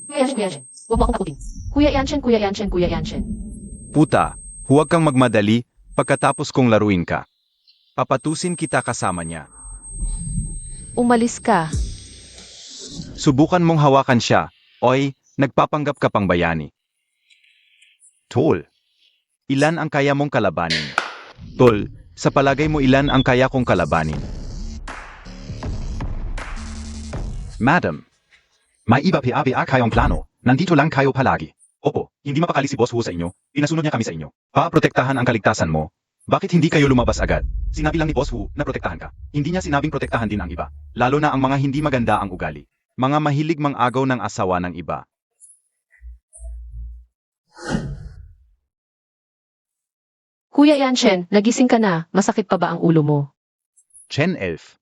Kuya Yanshen. Huwag mo akong takutin. Kuya Yanshen, Kuya Yanshen, Kuya Yanshen. Puta, huwag kang magmadali pagkatapos kong laruin ka. Papatusin kita kasama niya. Umalis ka. Subukan mong hawakan siya. Oy, nagpapanggap ka pang bayani. Tol, ilan ang kaya mong kalabanin? Tol, sa palagay mo ilan ang kaya kong kalabanin? Madam, may iba pa kayong plano. Nandito lang kayo palagi. Opo, hindi mapakali si Boss Wu sa inyo. Pinasunod niya kami sa inyo. Paprotektahan ang kaligtasan mo. Bakit hindi kayo lumabas agad? Sinabi lang ni Boss Wu na protektahan ka. Hindi niya sinabing protektahan din ang iba. Lalo na ang mga hindi maganda ang ugali. Mga mahilig mang-agaw ng asawa ng iba. Kuya Yanshen, nagising ka na. Masakit pa ba ang ulo mo? Chen 11.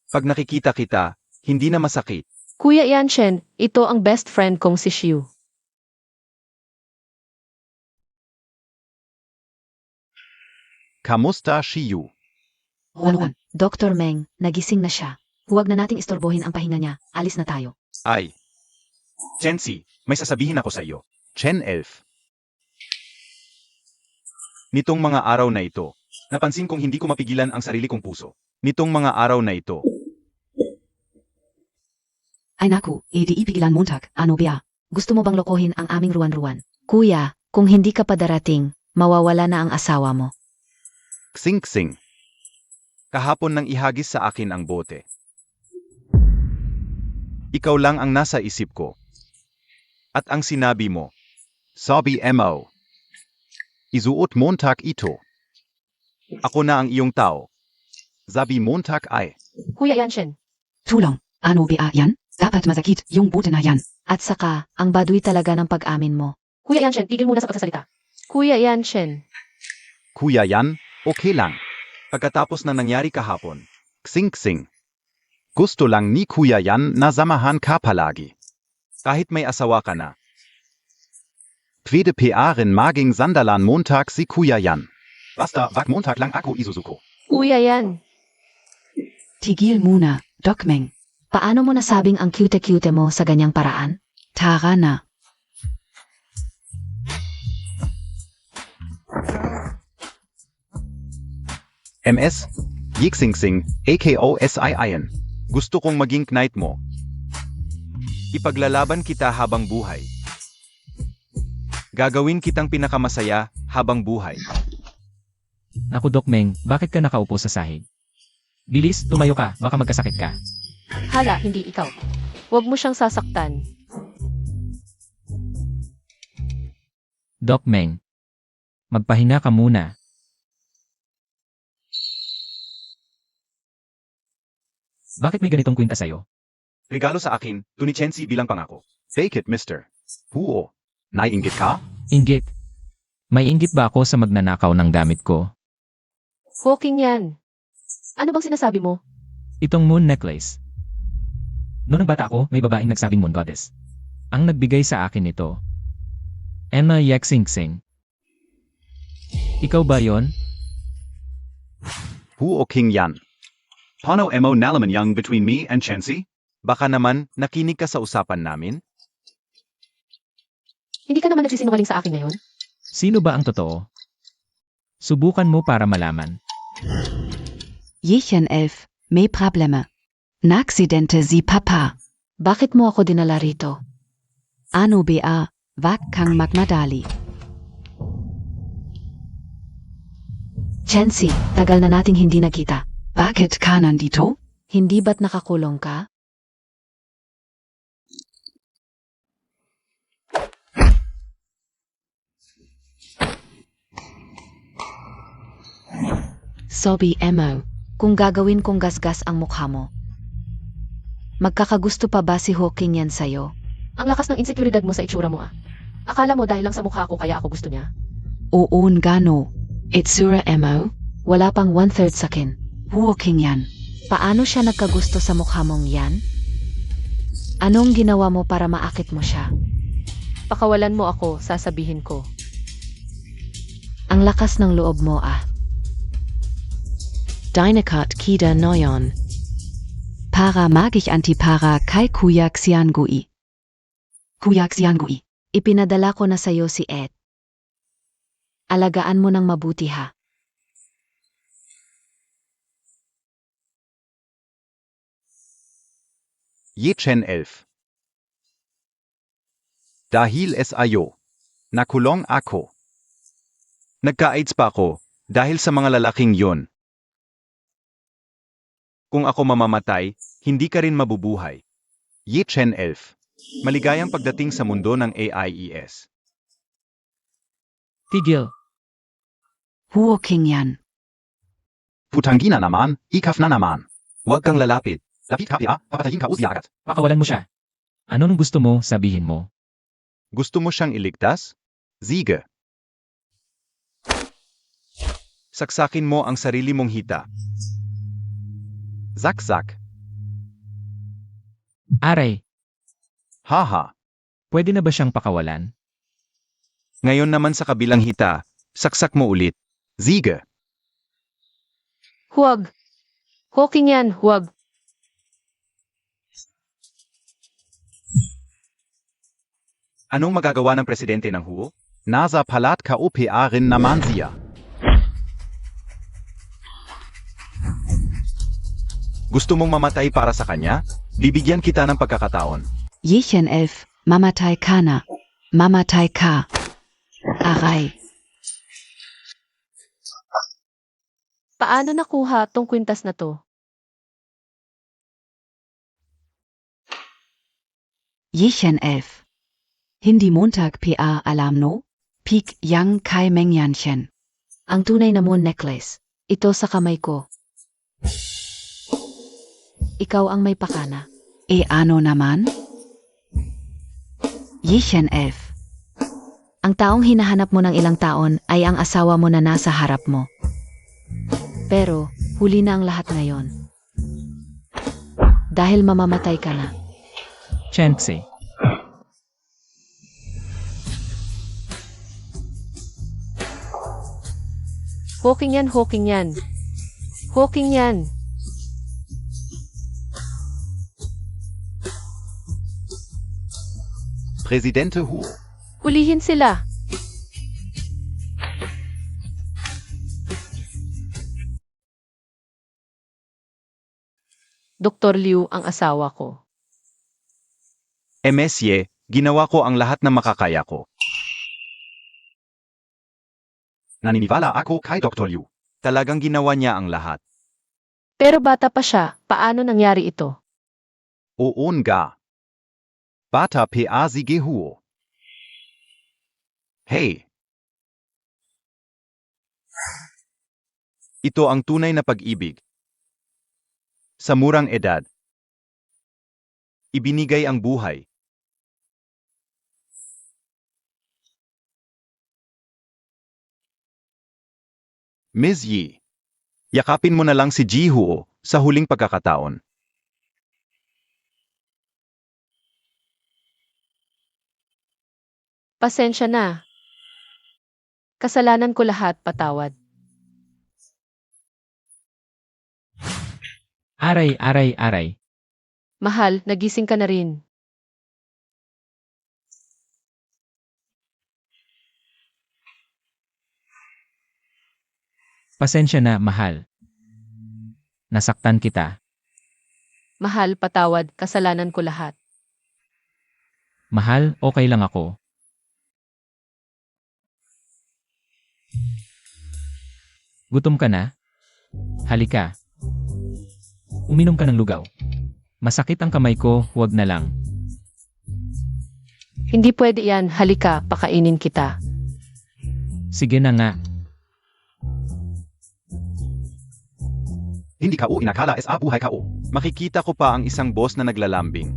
Pag nakikita kita, hindi na masakit. Kuya Yanshen, ito ang best friend kong si Shiu. Kamusta, Shiyu? Ruan-ruan, Dr. Meng, nagising na siya. Huwag na nating istorbohin ang pahinga niya. Alis na tayo. Ay. Chensi, may sasabihin ako sa iyo. Chen 11. Nitong mga araw na ito, napansin kong hindi ko mapigilan ang sarili kong puso. Nitong mga araw na ito, Ay naku, edi ipigilan Montag, ano ba? Gusto mo bang lokohin ang aming ruwan-ruwan? Kuya, kung hindi ka pa darating, mawawala na ang asawa mo. ksing-ksing. Kahapon nang ihagis sa akin ang bote. Ikaw lang ang nasa isip ko. At ang sinabi mo, sabi mo, isuot Montag ito. Ako na ang iyong tao. Sabi Montag ay. Kuya Yanshin, Tulong, ano ba yan? Dapat masakit yung bote na yan. At saka, ang baduy talaga ng pag-amin mo. Kuya Yanshin, tigil muna sa pagsasalita. Kuya Yanshin, Kuya yan, okay lang. Pagkatapos na nangyari kahapon, ksing-ksing. Gusto lang ni Kuya yan na samahan ka palagi. Kahit may asawa ka na. Pwede pa rin maging sandalan Montag si Kuya yan. Basta, wag Montag lang ako isusuko. Kuya Yan. Tigil muna, Doc Meng. Paano mo nasabing ang cute-cute mo sa ganyang paraan? Tara na. MS, Yixingsing, AKOSIIN. Gusto kong maging knight mo. Ipaglalaban kita habang buhay. Gagawin kitang pinakamasaya habang buhay. Naku Doc Meng, bakit ka nakaupo sa sahig? Bilis, tumayo ka, baka magkasakit ka. Hala, hindi ikaw. Huwag mo siyang sasaktan. Doc Meng, magpahinga ka muna. Bakit may ganitong kwenta sa'yo? Regalo sa akin, Tunichensi bilang pangako. Fake it, mister. Huo. Naiinggit ka? Inggit. May inggit ba ako sa magnanakaw ng gamit ko? Hawking yan. Ano bang sinasabi mo? Itong moon necklace. Noong bata ako, may babaeng nagsabing moon goddess. Ang nagbigay sa akin ito. Emma Yexingsing. Ikaw ba yon? Huo King yan. Paano mo nalaman yang between me and Chensi? Baka naman, nakinig ka sa usapan namin? Hindi ka naman nagsisinungaling sa akin ngayon? Sino ba ang totoo? Subukan mo para malaman. Yechen 11, may problema. Naksidente si Papa. Bakit mo ako dinala rito? Ano ba, wag kang magmadali. Chensi, tagal na nating hindi nakita. Bakit ka nandito? Hindi ba't nakakulong ka? Sobi Emo, kung gagawin kong gasgas ang mukha mo. Magkakagusto pa ba si Hawking yan sa'yo? Ang lakas ng inseguridad mo sa itsura mo ah. Akala mo dahil lang sa mukha ko kaya ako gusto niya? Oo ngano. Itsura Emo, Wala pang 1/3 sakin. Hawking yan. Paano siya nagkagusto sa mukha mong yan? Anong ginawa mo para maakit mo siya? Pakawalan mo ako, sasabihin ko. Ang lakas ng loob mo ah. Dynakat Kida Noyon. Para magich antipara kay Kuya Xiangui. Kuya Xiangui. Ipinadala ko na sa'yo si Ed. Alagaan mo ng mabuti ha. Yechen 11. Dahil ayo. Nakulong ako. Nagka-AIDS pa ako dahil sa mga lalaking yon. Kung ako mamamatay, hindi ka rin mabubuhay. Yechen 11. Maligayang pagdating sa mundo ng AIES. Tigil. Hawking yan. Putanggina naman, ikaf na naman. Huwag kang lalapit. Lapit ka papatayin ka usi agad. Pakawalan mo siya. Ano nung gusto mo, sabihin mo. Gusto mo siyang iligtas? Sige. Saksakin mo ang sarili mong hita. Zakzak. Aray, Haha. pwede na ba siyang pakawalan? Ngayon naman sa kabilang hita, saksak mo ulit. Sige. Huwag. Hawking yan, huwag. Anong magagawa ng presidente ng Huo? Nasa palat ka rin naman siya. Gusto mong mamatay para sa kanya? Bibigyan kita ng pagkakataon. Yechen 11, Mamatay Kana. Mamatay Ka. Aray. Paano nakuha tong kwintas na to? Yechen 11. Hindi Montag PA Alamno. Pik Yang Kai Mengyanchen. Ang tunay na moon necklace. Ito sa kamay ko. Ikaw ang may pakana. E ano naman? Yechen 11. Ang taong hinahanap mo ng ilang taon ay ang asawa mo na nasa harap mo. Pero, huli na ang lahat ngayon. Dahil mamamatay ka na. Chengse. Hawking yan, hawking yan. Hawking yan. Presidente Hu. Hulihin sila. Dr. Liu ang asawa ko. Mesye, ginawa ko ang lahat na makakaya ko. Naniniwala ako kay Dr. Liu. Talagang ginawa niya ang lahat. Pero bata pa siya, paano nangyari ito? Oo nga. Bata pa sige huo. Hey! Ito ang tunay na pag-ibig. Sa murang edad. Ibinigay ang buhay. Ms. Yi, yakapin mo na lang si Ji Huo sa huling pagkakataon. Pasensya na. Kasalanan ko lahat, patawad. Aray, aray, aray. Mahal, nagising ka na rin. Pasensya na, mahal. Nasaktan kita. Mahal, patawad, kasalanan ko lahat. Mahal, okay lang ako. Gutom ka na? Halika. Uminom ka ng lugaw. Masakit ang kamay ko, huwag na lang. Hindi pwede yan, halika, pakainin kita. Sige na nga. Hindi ka o inakala es buhay ka o. Makikita ko pa ang isang boss na naglalambing.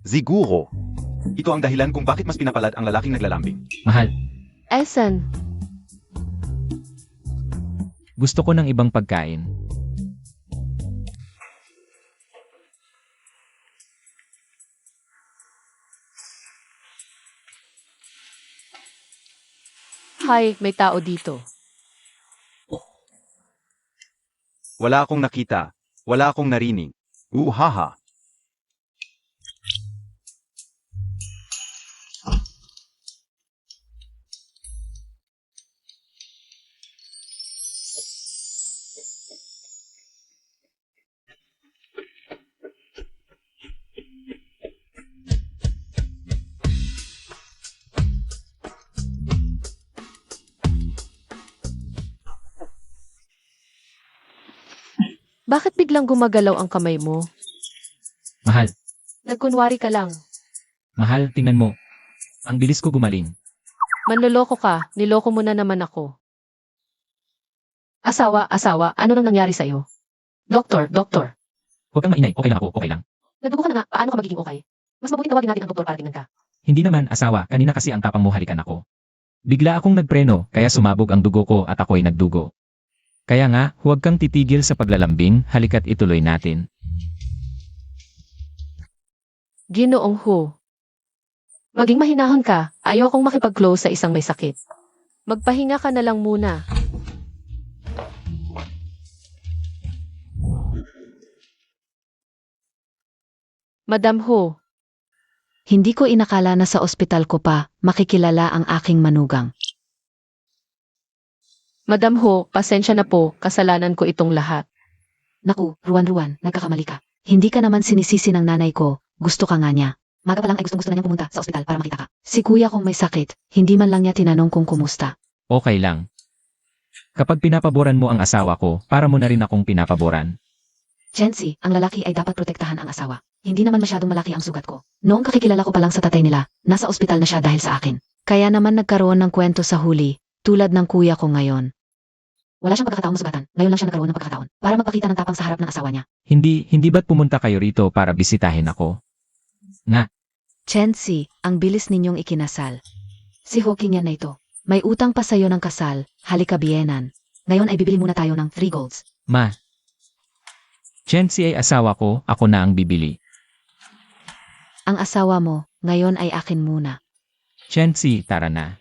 Siguro. Ito ang dahilan kung bakit mas pinapalad ang lalaking naglalambing. Mahal, Esan, gusto ko ng ibang pagkain. hi, may tao dito. Wala akong nakita. Wala akong narinig. Haha. Bakit biglang gumagalaw ang kamay mo? Mahal, Nagkunwari ka lang. mahal, tingnan mo. Ang bilis ko gumaling. Manloloko ka, niloko mo na naman ako. Asawa, ano nang nangyari sa'yo? Doktor. Huwag kang maingay, okay lang ako, okay lang. Nagdugo ka na nga, paano ka magiging okay? Mas mabuti tawagin natin ang doktor para tingnan ka. Hindi naman, asawa, kanina kasi ang tapang mo, halikan ako. Bigla akong nagpreno, kaya sumabog ang dugo ko at ako'y nagdugo. Kaya nga, huwag kang titigil sa paglalambing, halika't ituloy natin. Ginoong Hu. Maging mahinahon ka, ayokong makipag-close sa isang may sakit. Magpahinga ka na lang muna. Madam Hu, Hindi ko inakala na sa ospital ko pa makikilala ang aking manugang. Madam Hu, pasensya na po, kasalanan ko itong lahat. Naku, Ruan, nagkakamali ka. Hindi ka naman sinisisi ng nanay ko, gusto ka nga niya. Maga pa lang ay gustong-gusto na niyang pumunta sa ospital para makita ka. Si kuya kung may sakit, hindi man lang niya tinanong kung kumusta. Okay lang. Kapag pinapaboran mo ang asawa ko, para mo na rin akong pinapaboran. Chancy, ang lalaki ay dapat protektahan ang asawa. Hindi naman masyadong malaki ang sugat ko. Noong kakikilala ko pa lang sa tatay nila, nasa ospital na siya dahil sa akin. Kaya naman nagkaroon ng kwento sa huli, tulad ng kuya ko ngayon. Wala siyang pagkakataong masugatan, ngayon lang siya nagkaroon ng pagkakataon para magpakita ng tapang sa harap ng asawa niya. Hindi ba't pumunta kayo rito para bisitahin ako? Chancy, ang bilis ninyong ikinasal. Si Hawking yan na ito. May utang pa sa'yo ng kasal, halika bienan. Ngayon ay bibili muna tayo ng 3 golds. Ma. Chancy ay asawa ko, ako na ang bibili. Ang asawa mo, ngayon ay akin muna. Chancy, tara na.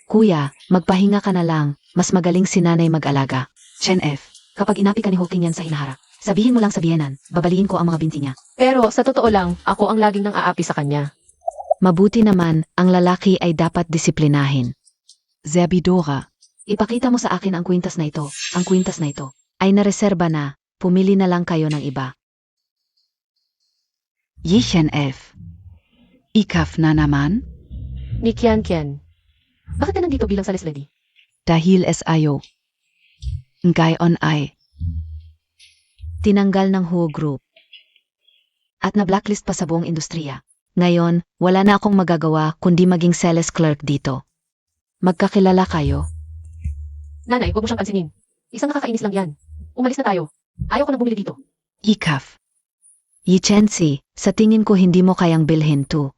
Kuya, magpahinga ka na lang, mas magaling si nanay mag-alaga. Chen F. Kapag inapi ka ni Hawking yan sa hinaharap, sabihin mo lang sa bienan, babaliin ko ang mga binti niya. Pero sa totoo lang, ako ang laging nang aapi sa kanya. Mabuti naman, ang lalaki ay dapat disiplinahin. Zerbidora. Ipakita mo sa akin ang kwintas na ito. Ang kwintas na ito ay nareserba na, pumili na lang kayo ng iba. Yichen F. Ikaf na naman, Ni Kian. Bakit ka nandito bilang sales lady? dahil es ayo. Ngayon ay, Tinanggal ng Huo Group. At na-blacklist pa sa buong industriya. Ngayon, wala na akong magagawa kundi maging sales clerk dito. Magkakilala kayo? Nanay, huwag mo siyang pansinin. Isang nakakainis lang yan. Umalis na tayo. Ayaw ko na bumili dito. Ikaf. Yichensi, sa tingin ko hindi mo kayang bilhin to.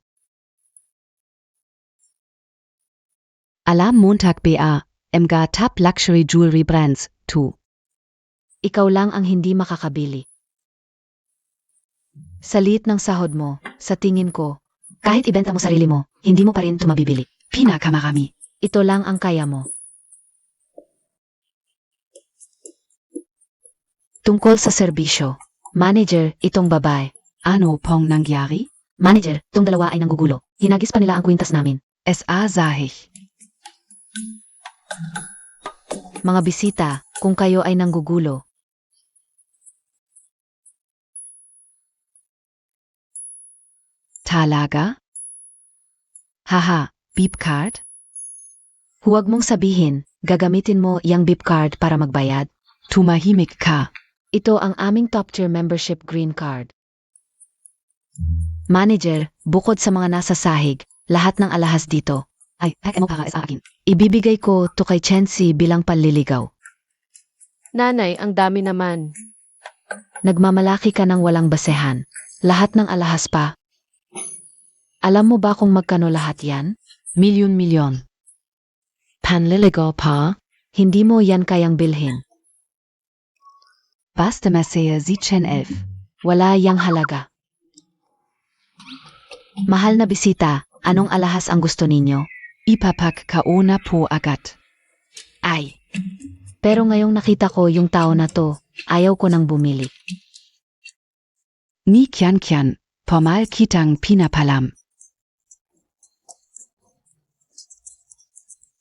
Alarm Montag BA, MG Top Luxury Jewelry Brands, 2. Ikaw lang ang hindi makakabili. Sa liit ng sahod mo, sa tingin ko, kahit ibenta mo sarili mo, hindi mo pa rin ito mabibili. Pinakamarami. Ito lang ang kaya mo. Tungkol sa serbisyo, manager, itong babae. Ano pong nangyari? Manager, tong dalawa ay nanggugulo. Hinagis pa nila ang kwintas namin. SA Sahig. Mga bisita, kung kayo ay nanggugulo. Talaga? Haha, beep card? Huwag mong sabihin, gagamitin mo yang beep card para magbayad. Tumahimik ka. Ito ang aming top-tier membership green card. Manager, bukod sa mga nasa sahig, lahat ng alahas dito. Ay, mo para sa akin. Ibibigay ko to kay Chancy bilang panliligaw. Nanay, ang dami naman. Nagmamalaki ka ng walang basehan. Lahat ng alahas pa. Alam mo ba kung magkano lahat yan? Milyon. Panliligaw pa? Hindi mo yan kayang bilhin. Basta masaya si Chen F. Wala yang halaga. Mahal na bisita, anong alahas ang gusto ninyo? Ipapak kaona po agat. Ay. Pero ngayong nakita ko yung tao na to, ayaw ko nang bumili. Ni kian, formal kitang pinapalam.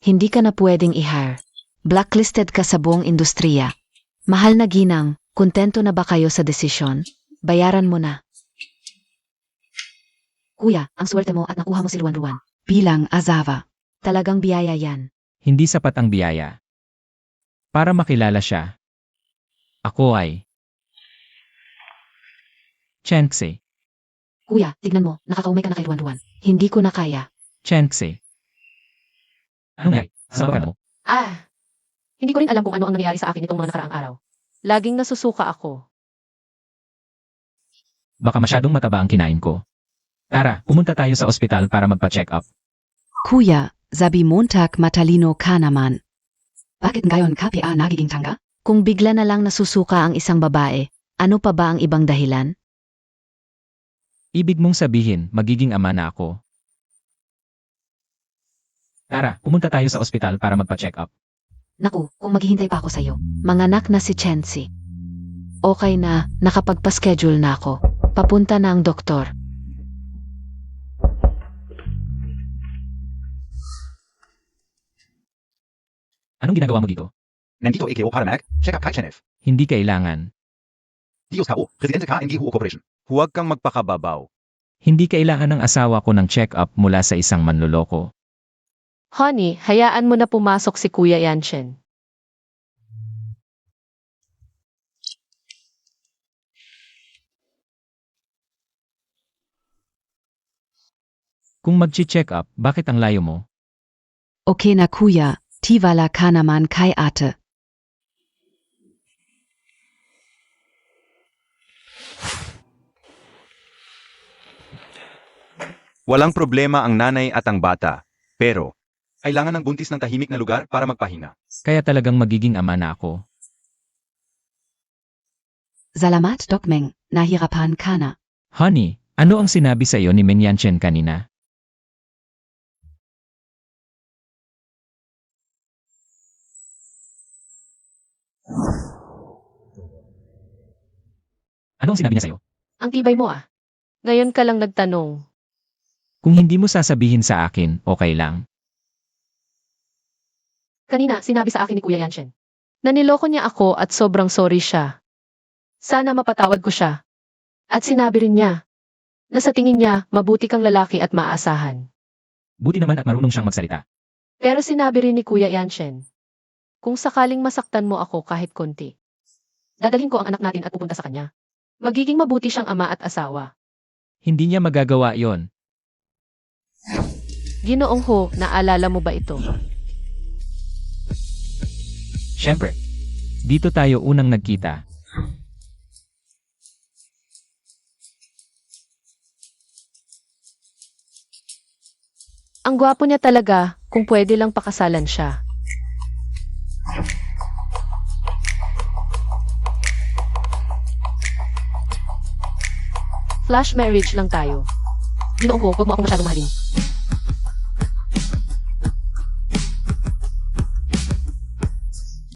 Hindi ka na pwedeng i-hire. Blacklisted ka sa buong industriya. Mahal na ginang, kontento na ba kayo sa desisyon? Bayaran mo na. Kuya, ang swerte mo at nakuha mo si Ruan. Bilang asawa. Talagang biyaya yan. Hindi sapat ang biyaya. Para makilala siya. Ako ay Chancy. Kuya, tignan mo, nakakaumay ka na kay Ruan. Hindi ko na kaya. Chancy. Ano nga? Saan ka mo? Hindi ko rin alam kung ano ang nangyari sa akin itong mga nakaraang araw. Laging nasusuka ako. Baka masyadong mataba ang kinain ko. Tara, pumunta tayo sa ospital para magpa-check up. Kuya, sabi Montag matalino ka naman. Bakit ngayon ka PA nagiging tangga? Kung bigla na lang nasusuka ang isang babae, ano pa ba ang ibang dahilan? Ibig mong sabihin, magiging ama na ako. Tara, pumunta tayo sa ospital para magpa-check up. Naku, kung maghihintay pa ako sa'yo. Manganak na si Chancy. Okay na, nakapagpa-schedule na ako. Papunta na ang doktor. Anong ginagawa mo dito? Nandito AKO para check up kay Chenef. Hindi kailangan. Dios KO, Presidente KNG Huo Corporation. Huwag kang magpakababaw. Hindi kailangan ng asawa ko ng check-up mula sa isang manloloko. Honey, hayaan mo na pumasok si Kuya Yanshin. Kung magchi-check up, bakit ang layo mo? Okay na kuya, tiwala ka naman kay ate. Walang problema ang nanay at ang bata. Pero, kailangan ng buntis ng tahimik na lugar para magpahinga. Kaya talagang magiging ama na ako. Salamat Dokmeng, nahirapan ka na. Honey, ano ang sinabi sa iyo ni Menyanchen kanina? Ano ang sinabi niya sa iyo? Ang tibay mo ah. Ngayon ka lang nagtanong. Kung hindi mo sasabihin sa akin, okay lang. Kanina, sinabi sa akin ni Kuya Yanshin. Naniloko niya ako at sobrang sorry siya. Sana mapatawad ko siya. At sinabi rin niya, na sa tingin niya, mabuti kang lalaki at maaasahan. Buti naman at marunong siyang magsalita. Pero sinabi rin ni Kuya Yanshin, kung sakaling masaktan mo ako kahit konti, dadalhin ko ang anak natin at pupunta sa kanya. Magiging mabuti siyang ama at asawa. Hindi niya magagawa yon. Ginoong Ho, naalala mo ba ito? Siyempre. Dito tayo unang nagkita. Ang gwapo niya talaga, kung pwede lang pakasalan siya. Flash marriage lang tayo. Ginoong Ho, huwag mo akong masyadong mahalin.